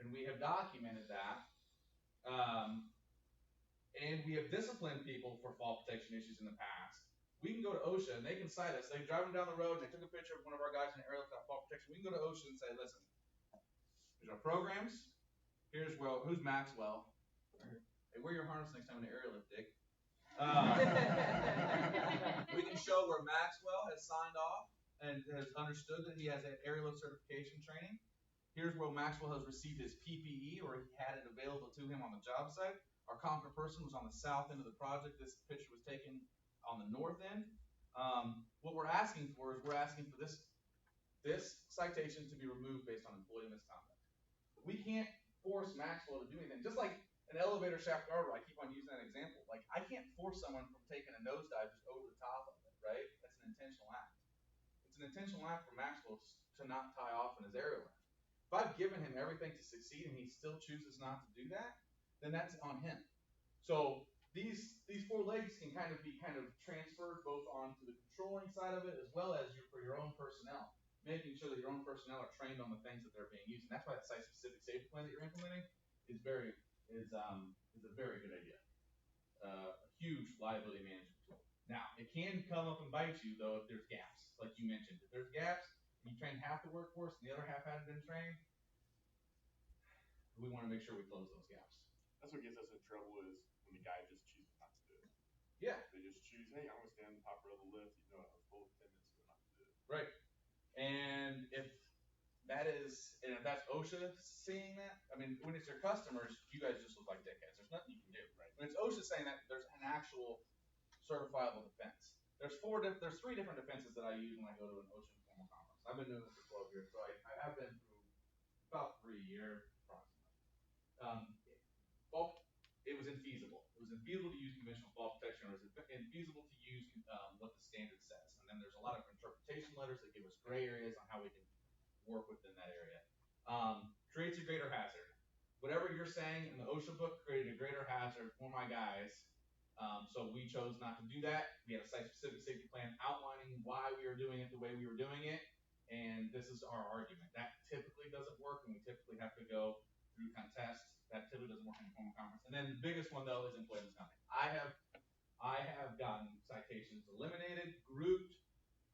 and we have documented that. And we have disciplined people for fall protection issues in the past. We can go to OSHA and they can cite us. They drive them down the road and they took a picture of one of our guys in the aerial lift fall protection. We can go to OSHA and say, listen, here's our programs. Here's who's Maxwell. Hey, wear your harness next time in the aerial lift, Dick. We can show where Maxwell has signed off and has understood that he has an aerial lift certification training. Here's where Maxwell has received his PPE, or he had it available to him on the job site. Our competent person was on the south end of the project. This picture was taken on the north end. What we're asking for is this citation to be removed based on employee misconduct. We can't force Maxwell to do anything. Just like an elevator shaft guard, I keep on using that example. Like, I can't force someone from taking a nosedive just over the top of it, right? That's an intentional act. It's an intentional act for Maxwell to not tie off in his aerial lift. If I've given him everything to succeed and he still chooses not to do that, then that's on him. So these 4 legs can kind of be transferred both onto the controlling side of it as well as for your own personnel, making sure that your own personnel are trained on the things that they're being used. And that's why that site-specific safety plan that you're implementing is a very good idea. A huge liability management tool. Now, it can come up and bite you though if there's gaps, like you mentioned. If there's gaps and you train half the workforce and the other half hasn't been trained, we want to make sure we close those gaps. That's what gets us in trouble, is when the guy just chooses not to do it. Yeah. They just choose, hey, I'm gonna stand in the top row of the lift, even though I have full attendance, they're not gonna do it. Right. And if that's OSHA seeing that, I mean, when it's your customers, you guys just look like dickheads. There's nothing you can do. Right. When it's OSHA saying that, there's an actual certifiable defense. There's three different defenses that I use when I go to an OSHA informal conference. I've been doing this for 12 years, so I have been through about 3 years approximately. It was infeasible. It was infeasible to use conventional fall protection, or it was infeasible to use what the standard says. And then there's a lot of interpretation letters that give us gray areas on how we can work within that area. Creates a greater hazard. Whatever you're saying in the OSHA book created a greater hazard for my guys. So we chose not to do that. We had a site-specific safety plan outlining why we were doing it the way we were doing it. And this is our argument. That typically doesn't work, and we typically have to go through contests. That typically doesn't work in a formal conference. And then the biggest one though is employee misconduct. I have gotten citations eliminated, grouped.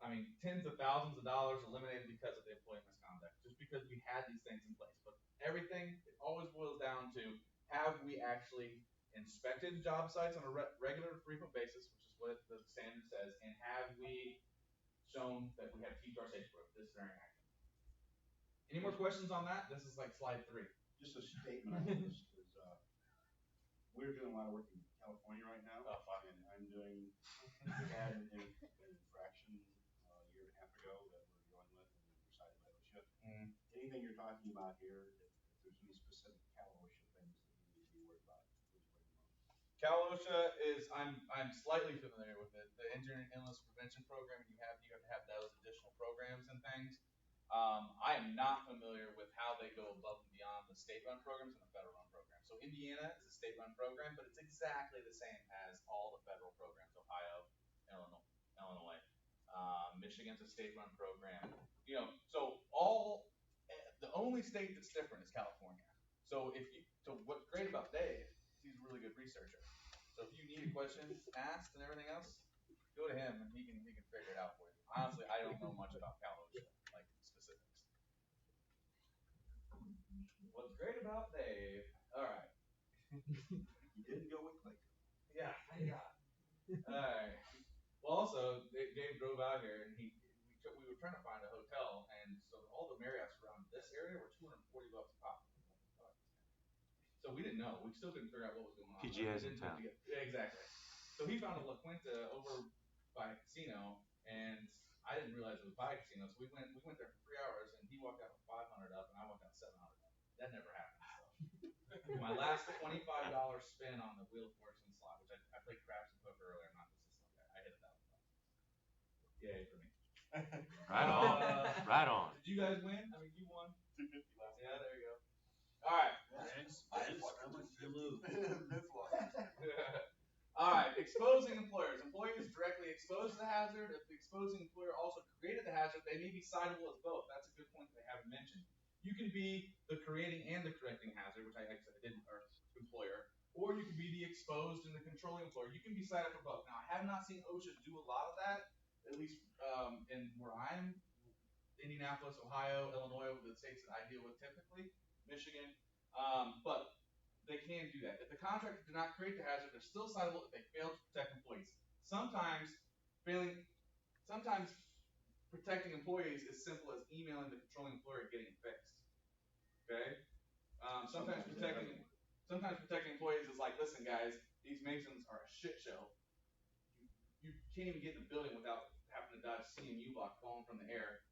I mean, tens of thousands of dollars eliminated because of the employee misconduct, just because we had these things in place. But everything, it always boils down to, have we actually inspected job sites on a regular, frequent basis, which is what the standard says, and have we shown that we have kept our safety book this very active? Any more questions on that? This is like slide 3. Just a statement on this is, we're doing a lot of work in California right now. Oh, fuck. And I'm doing, we had an infraction a year and a half ago that we're dealing with and decided by OSHA. Anything you're talking about here, if there's any specific Cal OSHA things that you need to be worried about, which way you want? Cal OSHA is, I'm slightly familiar with it. The Engineering Illness Prevention Program, you have to have those additional programs and things. I am not familiar with how they go above and beyond the state-run programs and the federal-run programs. So Indiana is a state-run program, but it's exactly the same as all the federal programs: Ohio, Illinois. Michigan's a state-run program. So the only state that's different is California. So what's great about Dave is he's a really good researcher. So if you need a question asked and everything else, go to him and he can figure it out for you. Honestly, I don't know much about Cal OSHA, like specifics. What's great about Dave? All right. You didn't go with Clayco. Yeah, thank God. All right. Well, also, Dave drove out here and we were trying to find a hotel, and so all the Marriotts around this area were $240 a pop. So we didn't know. We still couldn't figure out what was going on. PGA's in town. Yeah, exactly. So he found a La Quinta over by a casino, and I didn't realize it was by a casino. So we went there for 3 hours, and he walked out with 500 up, and I walked out 700 up. That never happened. So my last $25 spin on the Wheel of Fortune slot, which I played craps and poker earlier. I'm not the system guy. I hit $1,000. Yay for me. Right on. Right on. Did you guys win? I mean, you won. 250 last Yeah, there you go. All right. How much did you lose? Vince lost. All right. Exposing employers. Employees directly expose the hazard. If the exposing employer also created the hazard, they may be citable as both. That's a good point that they haven't mentioned. You can be the creating and the correcting hazard, which I did, or employer, or you can be the exposed and the controlling employer. You can be cited for both. Now, I have not seen OSHA do a lot of that, at least in where I'm, Indianapolis, Ohio, Illinois, the states that I deal with typically, Michigan, but they can do that. If the contractor did not create the hazard, they're still citable if they failed to protect employees. Sometimes protecting employees is simple as emailing the controlling employer and getting it fixed. Okay? Sometimes protecting employees is like, listen guys, these masons are a shit show. You can't even get in the building without having to dodge CMU block falling from the air.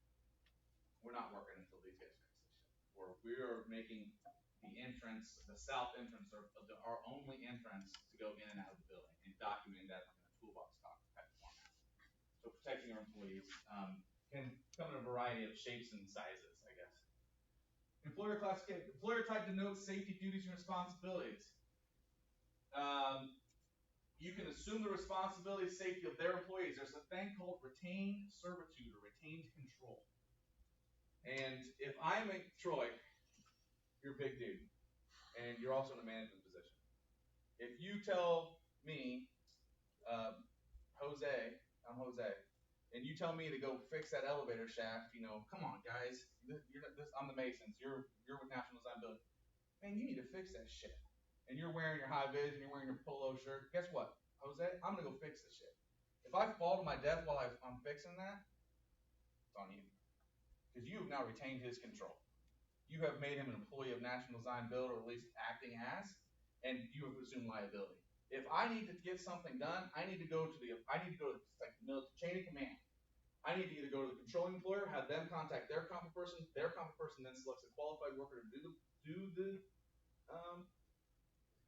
We're not working until these guys fix this shit. Or we're making the entrance, the south entrance, our only entrance to go in and out of the building, and documenting that in a toolbox type format. So protecting our employees can come in a variety of shapes and sizes, I guess. Employer classification. Employer type denotes safety duties and responsibilities. You can assume the responsibility and safety of their employees. There's a thing called retained servitude or retained control. And if I'm a Troy, you're a big dude, and you're also in a management position. If you tell me, Jose, I'm Jose, and you tell me to go fix that elevator shaft, come on, guys, I'm the Masons, you're with National Design Building. Man, you need to fix that shit. And you're wearing your high vis and you're wearing your polo shirt. Guess what? Jose, I'm gonna go fix this shit. If I fall to my death while I'm fixing that, it's on you. Because you have now retained his control. You have made him an employee of National Design Build, or at least acting as, and you have assumed liability. If I need to get something done, I need to go to the like chain of command. I need to either go to the controlling employer, have them contact their competent person then selects a qualified worker to do the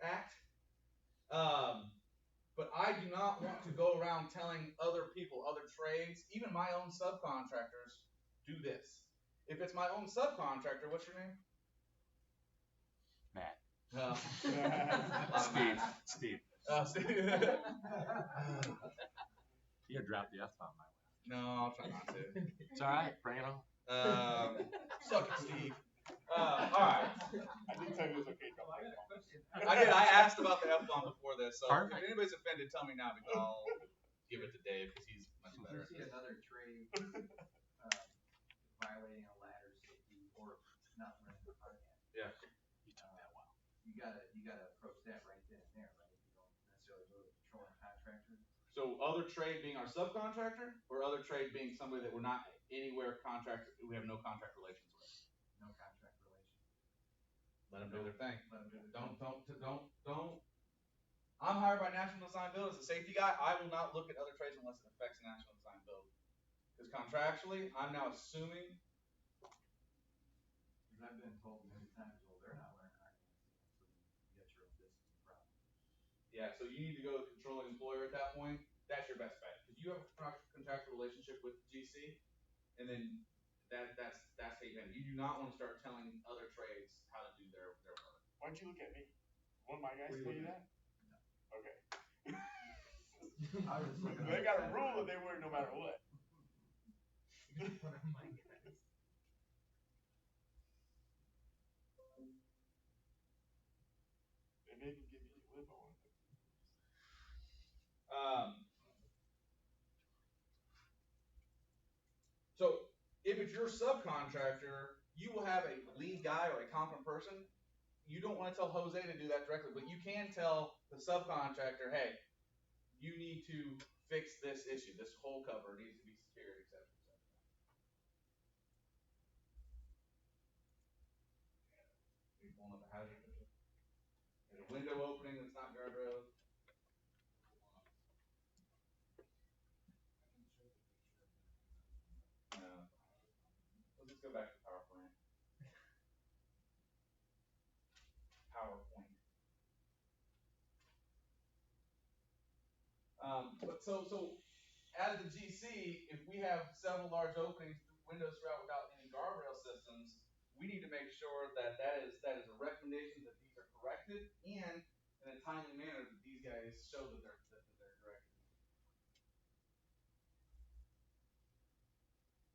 act. But I do not want to go around telling other people, other trades, even my own subcontractors, do this. If it's my own subcontractor, what's your name? Matt. Steve. Steve. Steve. You dropped the F-bomb, my way. No, I'll try not to. It's alright, bring it on. Suck it, Steve. Alright. I did tell you it was okay. Don't like it. I asked about the F-bomb before this, so Perfect. if anybody's offended, tell me now because I'll give it to Dave because he's much If better. you see another trade, violating a ladder safety or not running the front end. Yeah. You took that well. You gotta approach that right then and there, right? You don't necessarily go to the controlling contractor. So other trade being our subcontractor, or other trade being somebody that we're not anywhere we have no contract relations with. No contract relation. Let them do their thing. Let them do it. Don't. I'm hired by National Design Build as a safety guy. I will not look at other trades unless it affects National Design Build. Because contractually, I'm now assuming. Because I've been told many times, well, they're not wearing hard hats, so you got your own business problem. Yeah, so you need to go to the controlling employer at that point. That's your best bet. Because you have a contractual relationship with GC, and then that's how you handle it. You do not want to start telling other trades how to do their work. Why'd you look at me? One of my guys tell you that? No. Okay. I was looking They got a rule that they wear no matter what. One of my guys. They may even give you a lip on it. So if it's your subcontractor, you will have a lead guy or a competent person. You don't want to tell Jose to do that directly, but you can tell the subcontractor, hey, you need to fix this issue. This hole cover needs to be secured, etc. Are you pulling up a hazard picture? There's a window opening that's not guardrailed. Let's just go back to PowerPoint. But so as the GC, if we have several large openings, windows throughout without any guardrail systems, we need to make sure that is a recommendation that these are corrected, and in a timely manner that these guys show that they're corrected.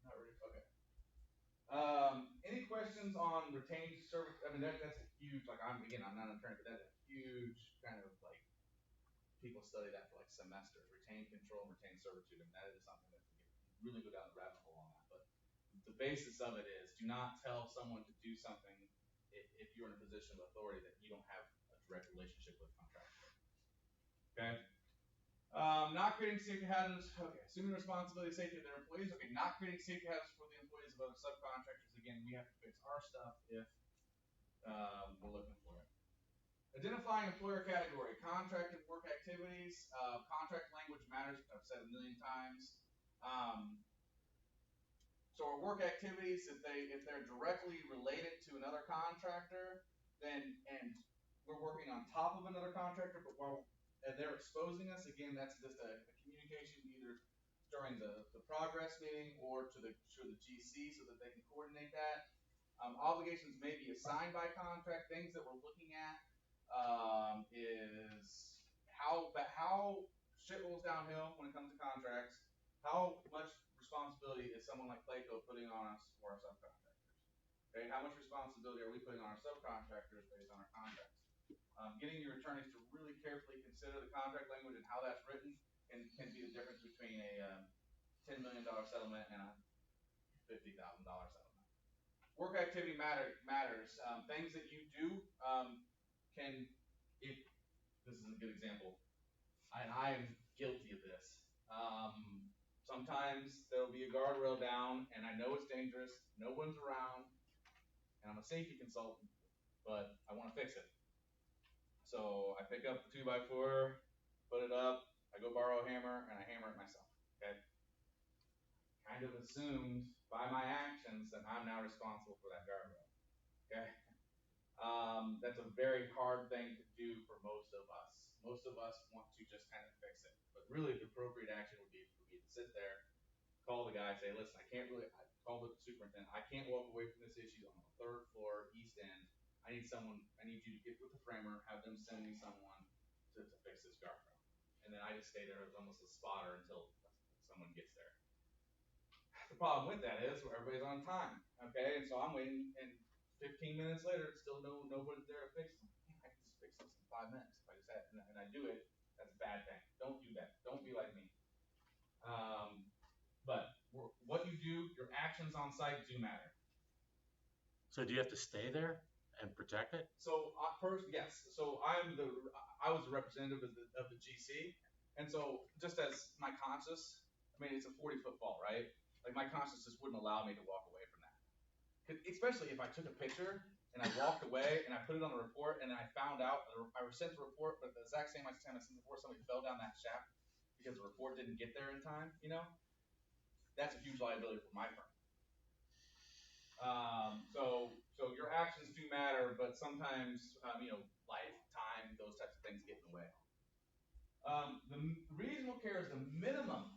Not really. Okay. Any questions on retained service? I mean, that's a huge, like, I'm not an attorney, but that's a huge kind of like, people study that for like semesters, retained control, retained servitude, and that is something that you really go down the rabbit hole on that. But the basis of it is, do not tell someone to do something if you're in a position of authority that you don't have a direct relationship with contractor. Okay? Not creating safety hazards. Okay, assuming responsibility and safety of their employees. Okay, not creating safety hazards for the employees of other subcontractors. Again, we have to fix our stuff if we're looking for it. Identifying employer category, contracted work activities. Contract language matters. I've said a million times. So our work activities, if they're directly related to another contractor, then and we're working on top of another contractor, but while they're exposing us, again, that's just a communication either during the progress meeting or to the GC so that they can coordinate that. Obligations may be assigned by contract. Things that we're looking at is how shit rolls downhill when it comes to contracts. How much responsibility is someone like Clayco putting on us for our subcontractors? Okay, how much responsibility are we putting on our subcontractors based on our contracts? Getting your attorneys to really carefully consider the contract language and how that's written can be the difference between a $10 million settlement and a $50,000 settlement. Work activity matters. Things that you do if this is a good example. and I am guilty of this. Sometimes there'll be a guardrail down, and I know it's dangerous. No one's around, and I'm a safety consultant, but I want to fix it. So I pick up the 2x4, put it up. I go borrow a hammer, and I hammer it myself. Okay. Kind of assumed by my actions that I'm now responsible for that guardrail. Okay. That's a very hard thing to do for most of us. Most of us want to just kind of fix it, but really the appropriate action would be for me to sit there, call the guy, say, listen, I call the superintendent, I can't walk away from this issue. I'm on the 3rd floor, east end. I need you to get with the framer, have them send me someone to fix this guardrail. And then I just stay there as almost a spotter until someone gets there. The problem with that is everybody's on time, okay? And so I'm waiting, and 15 minutes later, still nobody's there to fix them. I can just fix this in 5 minutes if I just had, and I do it. That's a bad thing. Don't do that. Don't be like me. But what you do, your actions on site do matter. So do you have to stay there and protect it? So first, yes. So I was the representative of the GC, and so just as my conscience, I mean, it's a 40-foot fall, right? Like my conscience just wouldn't allow me to walk away from that. Especially if I took a picture and I walked away and I put it on the report, and then I found out I sent the report, but the exact same time I sent the report, somebody fell down that shaft because the report didn't get there in time. That's a huge liability for my firm. So your actions do matter, but sometimes, life, time, those types of things get in the way. The reasonable care is the minimum.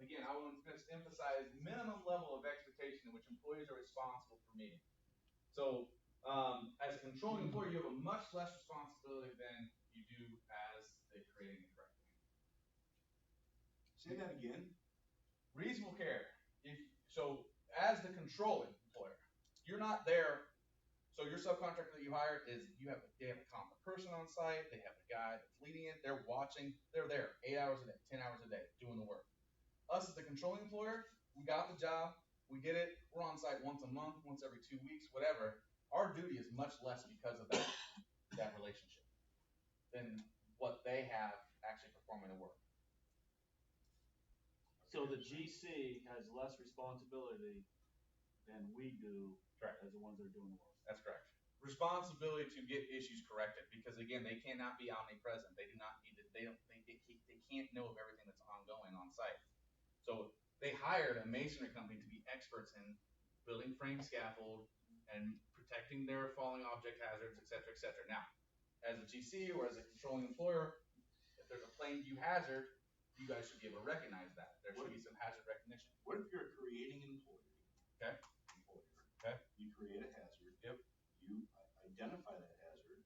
Again, I want to emphasize minimum level of expectation in which employees are responsible for meeting. So, as a controlling employer, you have a much less responsibility than you do as the creating and correcting. Say that again. Reasonable care. So, as the controlling employer, you're not there. So your subcontractor that you hired they have a competent person on site. They have a guy that's leading it. They're watching. They're there 8 hours a day, 10 hours a day, doing the work. Us as the controlling employer, we got the job. We get it. We're on site once a month, once every 2 weeks, whatever. Our duty is much less because of that relationship than what they have actually performing the work. So the GC has less responsibility than we do. Correct. As the ones that are doing the work. That's correct. Responsibility to get issues corrected, because again, they cannot be omnipresent. They do not need to. They can't know of everything that's ongoing on site. So they hired a masonry company to be experts in building frame scaffold and protecting their falling object hazards, et cetera, et cetera. Now, as a GC or as a controlling employer, if there's a plain view hazard, you guys should be able to recognize that. There should be some hazard recognition. What if you're creating an employer? Okay. Okay. You create a hazard. Yep. You identify that hazard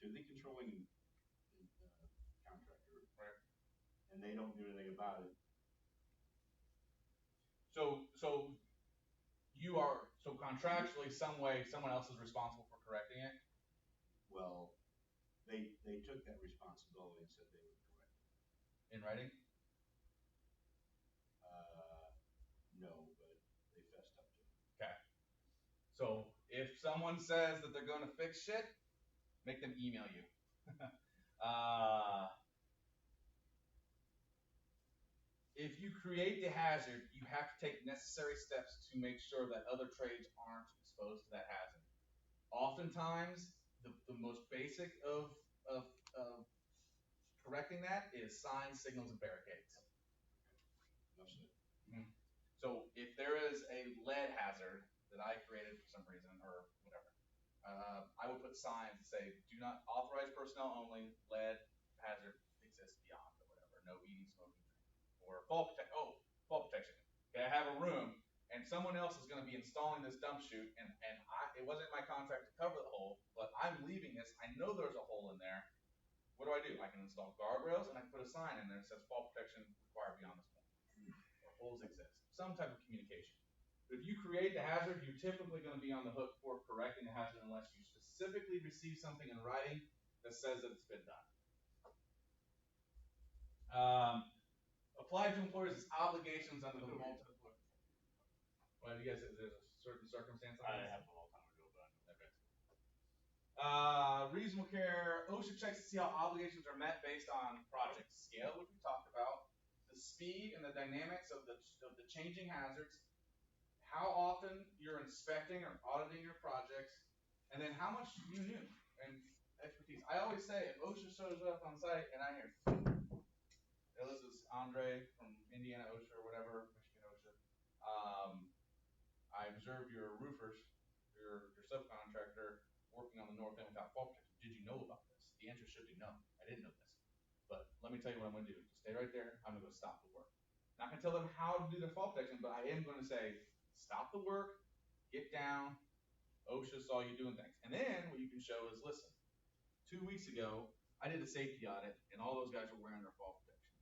to the controlling contractor. Right. And they don't do anything about it. So contractually, someone else is responsible for correcting it. Well, they took that responsibility and said they would correct it. In writing? No, but they fessed up to it. Okay. So if someone says that they're going to fix shit, make them email you. If you create the hazard, you have to take necessary steps to make sure that other trades aren't exposed to that hazard. Oftentimes, the most basic of correcting that is signs, signals, and barricades. So if there is a lead hazard that I created for some reason or whatever, I would put signs that say, do not authorize personnel only, lead hazard exists beyond or whatever, no eating, smoking, or fall protection. Okay, I have a room and someone else is going to be installing this dump chute and it wasn't my contract to cover the hole, but I'm leaving this, I know there's a hole in there. What do? I can install guardrails and I can put a sign in there that says fall protection required beyond this point. Or holes exist. Some type of communication. But if you create the hazard, you're typically going to be on the hook for correcting the hazard unless you specifically receive something in writing that says that it's been done. Applied to employers as obligations under the multiple. Well, you guys said there's a certain circumstance on this? I have a long time ago, but okay. Reasonable care. OSHA checks to see how obligations are met based on project scale, speed and the dynamics of the changing hazards, how often you're inspecting or auditing your projects, and then how much you knew and expertise. I always say if OSHA shows up on site and I hear, hey, this is Andre from Indiana OSHA or whatever, Michigan OSHA. I observed your roofers, your subcontractor working on the north end without fault protection. Did you know about this? The answer should be no. I didn't know this. But let me tell you what I'm going to do. Just stay right there. I'm going to go stop the work. Not going to tell them how to do their fault protection, but I am going to say, stop the work, get down. OSHA saw you doing things. And then what you can show is, listen, 2 weeks ago, I did a safety audit, and all those guys were wearing their fault protection.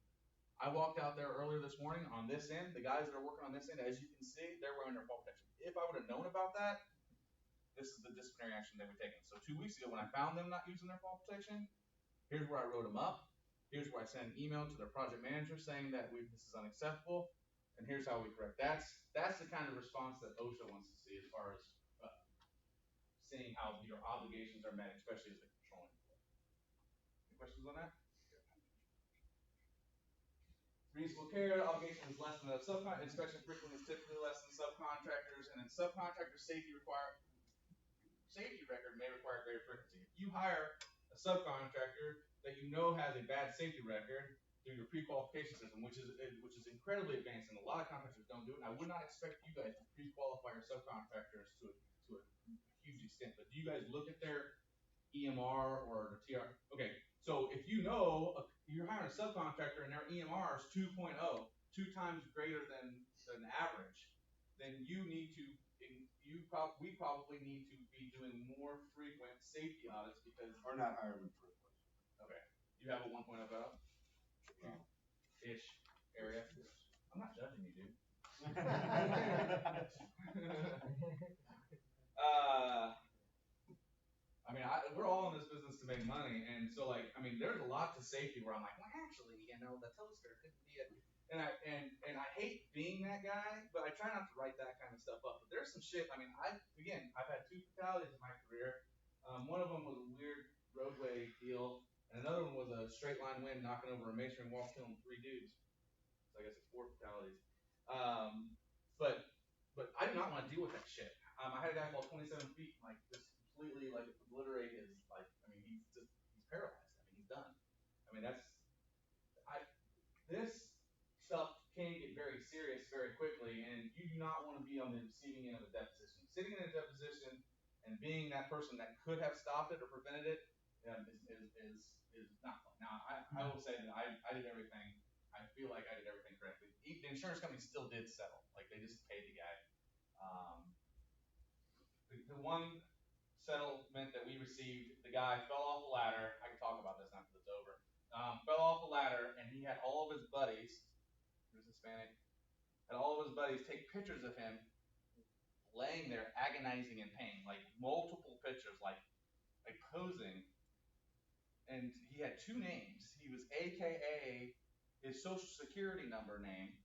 I walked out there earlier this morning on this end. The guys that are working on this end, as you can see, they're wearing their fault protection. If I would have known about that, this is the disciplinary action they were taking. So 2 weeks ago, when I found them not using their fault protection, here's where I wrote them up. Here's where I sent an email to their project manager saying that this is unacceptable, and here's how we correct. That's the kind of response that OSHA wants to see as far as seeing how your obligations are met, especially as the controlling employee. Any questions on that? Reasonable care, obligation is less than the subcontractor, inspection frequency is typically less than subcontractors, and then subcontractor safety record may require greater frequency. If you hire a subcontractor that you know has a bad safety record through your pre-qualification system, which is incredibly advanced, and a lot of contractors don't do it, and I would not expect you guys to pre-qualify your subcontractors to a huge extent, but do you guys look at their EMR or their TR? Okay, so if you know you're hiring a subcontractor and their EMR is 2.0, 2 times greater than average, then we probably need to be doing more frequent safety audits because Or not hire them for a place. okay, you have a 1.0 cutoff ish area. I'm not judging you, dude. I mean, we're all in this business to make money, and so like, I mean, there's a lot to safety where I'm like, well, actually, the toaster couldn't be it. And I hate being that guy, but I try not to write that kind of stuff up. But there's some shit. I mean, I've had 2 fatalities in my career. One of them was a weird roadway deal, and another one was a straight line wind knocking over a masonry wall, killing 3 dudes. So I guess it's 4 fatalities. But I do not want to deal with that shit. I had a guy fall 27 feet, like just completely like obliterate his like. I mean, he's paralyzed. I mean, he's done. I mean, this stuff can get very serious very quickly, and you do not want to be on the receiving end of a deposition. Sitting in a deposition and being that person that could have stopped it or prevented it is not fun. Now, I will say that I did everything. I feel like I did everything correctly. The insurance company still did settle. Like, they just paid the guy. The one settlement that we received, the guy fell off a ladder. I can talk about this now because it's over. Fell off a ladder, and he had all of his buddies, he was Hispanic, had all of his buddies take pictures of him laying there agonizing in pain, like multiple pictures, like posing. And he had 2 names. He was AKA his social security number name,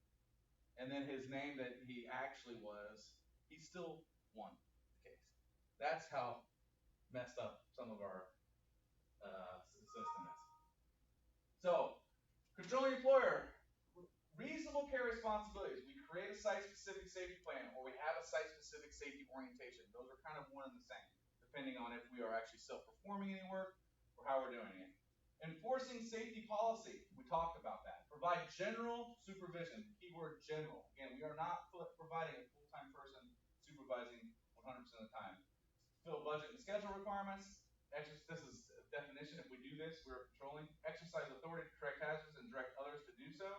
and then his name that he actually was. He still won the case. That's how messed up some of our system is. So, controlling employer, reasonable care responsibilities. We create a site-specific safety plan, or we have a site-specific safety orientation. Those are kind of one and the same, depending on if we are actually self-performing any work or how we're doing it. Enforcing safety policy, we talked about that. Provide general supervision, keyword general. Again, we are not providing a full-time person supervising 100% of the time. Fill budget and schedule requirements. This is a definition. If we do this, we're patrolling. Exercise authority to correct hazards and direct others to do so.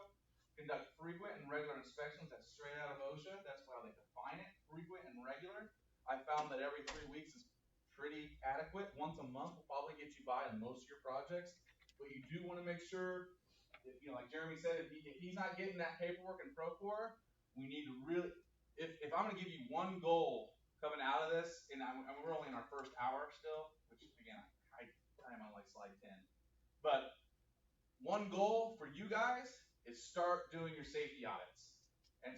Conduct frequent and regular inspections. That's straight out of OSHA. That's how they define it, frequent and regular. I found that every 3 weeks is pretty adequate. Once a month will probably get you by on most of your projects. But you do want to make sure, that, like Jeremy said, if he's not getting that paperwork in Procore, we need to really, if I'm going to give you one goal coming out of this, and we're only in our first hour still, which again, I'm on like slide 10. But one goal for you guys is start doing your safety audits. And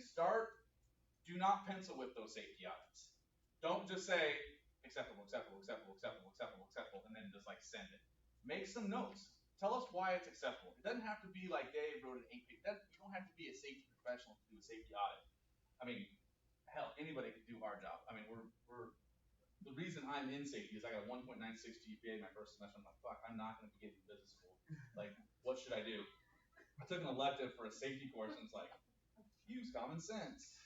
do not pencil with those safety audits. Don't just say acceptable, acceptable, acceptable, acceptable, acceptable, acceptable, and then just like send it. Make some notes. tell us why it's acceptable. It doesn't have to be like Dave wrote an 8-page. You don't have to be a safety professional to do a safety audit. I mean, hell, anybody could do our job. I mean, we're the reason I'm in safety is I got a 1.96 GPA my first semester. I'm like, fuck, I'm not going to be getting business school. Like, what should I do? I took an elective for a safety course, and it's like, use common sense.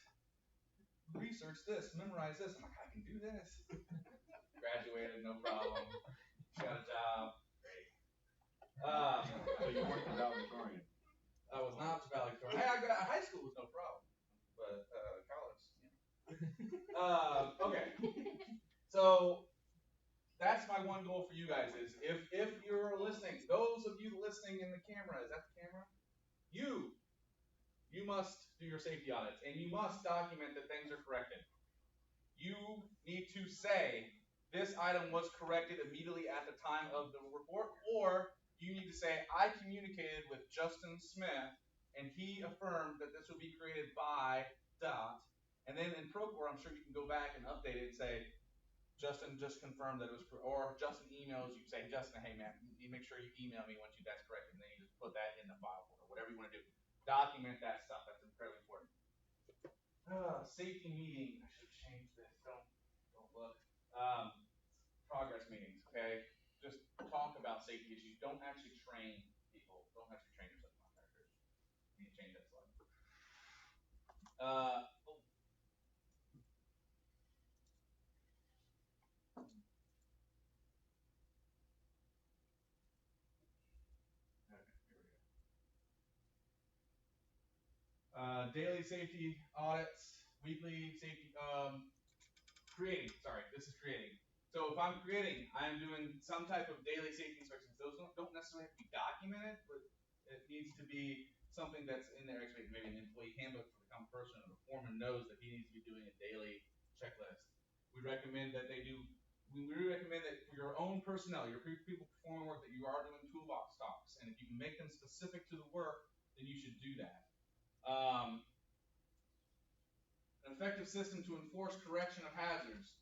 Research this, memorize this. I'm like, I can do this. Graduated, no problem. Got a job. Great. So you weren't the valedictorian. I was not valedictorian. Hey, I got high school was no problem, but college, okay. So that's my one goal for you guys is if you're listening, those of you listening in the camera, is that the camera? You must do your safety audits and you must document that things are corrected. You need to say this item was corrected immediately at the time of the report, or you need to say I communicated with Justin Smith and he affirmed that this will be created by dot. And then in Procore, I'm sure you can go back and update it and say, Justin just confirmed that it was, or Justin emails you, say, Justin, hey man, you make sure you email me once that's correct, and then you just put that in the file folder, whatever you want to do. Document that stuff. That's incredibly important. Safety meeting. I should have changed this. Don't look. Progress meetings. Okay. Just talk about safety issues. Don't actually train people. Don't actually train your subcontractors. You need to change that slide. Daily safety audits, weekly safety, creating, sorry, this is creating. So if I'm creating, I'm doing some type of daily safety inspections. Those don't necessarily have to be documented, but it needs to be something that's in there, actually maybe an employee handbook for the common person, or the foreman knows that he needs to be doing a daily checklist. We recommend that we recommend that for your own personnel, your people performing work, that you are doing toolbox talks. And if you can make them specific to the work, then you should do that. An effective system to enforce correction of hazards.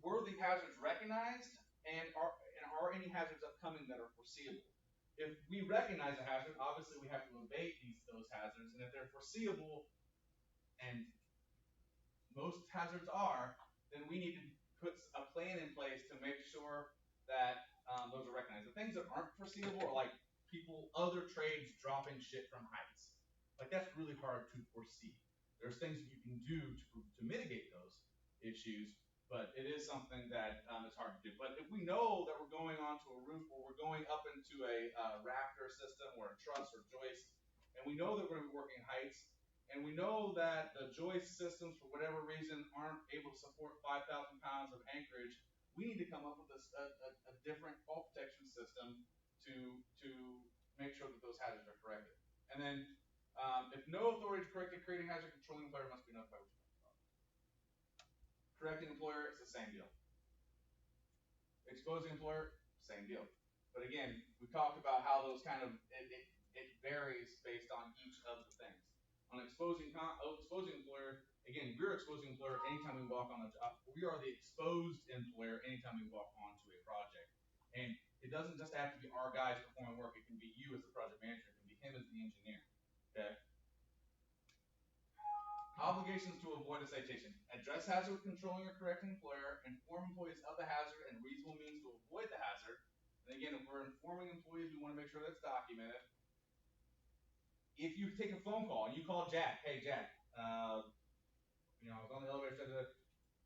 Were the hazards recognized, and are any hazards upcoming that are foreseeable? If we recognize a hazard, obviously we have to abate those hazards, and if they're foreseeable, and most hazards are, then we need to put a plan in place to make sure that those are recognized. The things that aren't foreseeable are like other trades dropping shit from heights. Like, that's really hard to foresee. There's things that you can do to mitigate those issues, but it is something that is hard to do. But if we know that we're going onto a roof, or we're going up into a rafter system or a truss or joist, and we know that we're going to be working heights, and we know that the joist systems, for whatever reason, aren't able to support 5,000 pounds of anchorage, we need to come up with a different fall protection system to make sure that those hazards are corrected. And then, if no authority to correct a creating hazard, controlling employer must be notified. Correcting employer, it's the same deal. Exposing employer, same deal. But again, we talked about how those kind of, it varies based on each of the things. On exposing employer, again, we're exposing employer anytime we walk on a job. We are the exposed employer anytime we walk onto a project. And it doesn't just have to be our guys performing work. It can be you as the project manager. It can be him as the engineer. Okay. Obligations to avoid a citation. Address hazard with controlling or correcting employer. Inform employees of the hazard and reasonable means to avoid the hazard. And again, if we're informing employees, we want to make sure that's documented. If you take a phone call and you call Jack, hey Jack, I was on the elevator,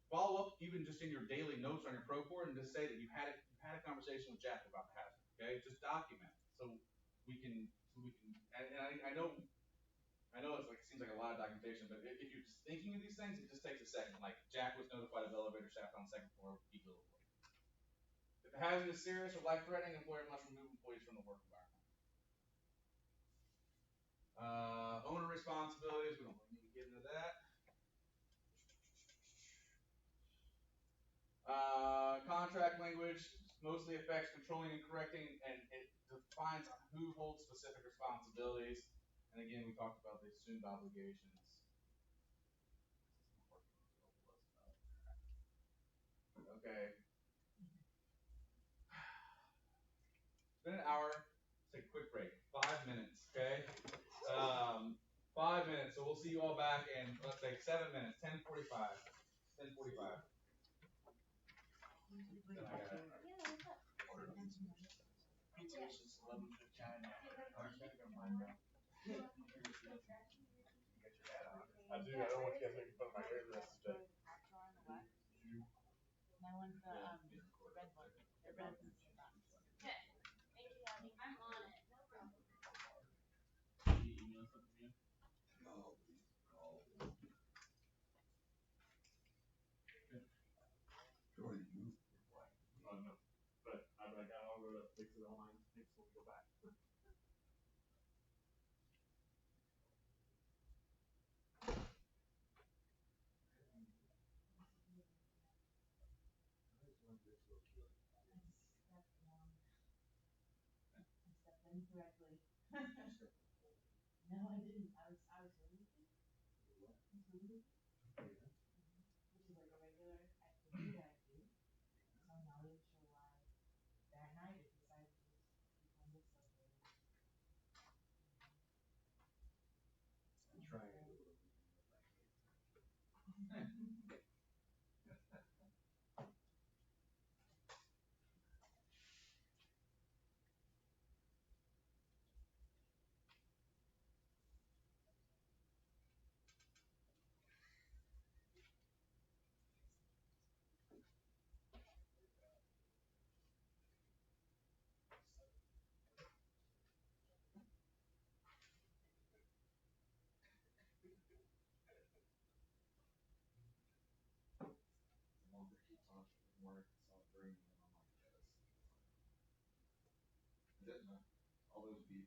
follow up even just in your daily notes on your Procore and just say that you had a conversation with Jack about the hazard. Okay, just document it so we can. And I know it seems like a lot of documentation, but if you're just thinking of these things, it just takes a second. Like, Jack was notified of elevator shaft on the second floor, be little avoid. If the hazard is serious or life-threatening, employer must remove employees from the work environment. Owner responsibilities, we don't really need to get into that. Contract language mostly affects controlling and correcting, and it defines who holds specific responsibilities. And again, we talked about the assumed obligations. Okay. It's been an hour. Let's take a quick break. 5 minutes, okay? 5 minutes. So we'll see you all back in, let's say, 7 minutes. 10:45. 10:45. Then I got it. Pizza's just 11:59 now. I do, I don't want you guys making fun of my hairdresser today. My one's the red one. The red one. Okay. Thank you, Abby. I'm on it. No problem. Can you email something to me? Oh, no. But I'm like, I'll go to fix it online, fix it when we go back. I stepped incorrectly. No, I didn't. I was really good. Which is like a regular activity that I do. So I'm not even sure why that night I decided to just become this something. I'm trying to do it. The longer she talks, the more I can stop breathing, and I'm like, yes. Is it? All those beef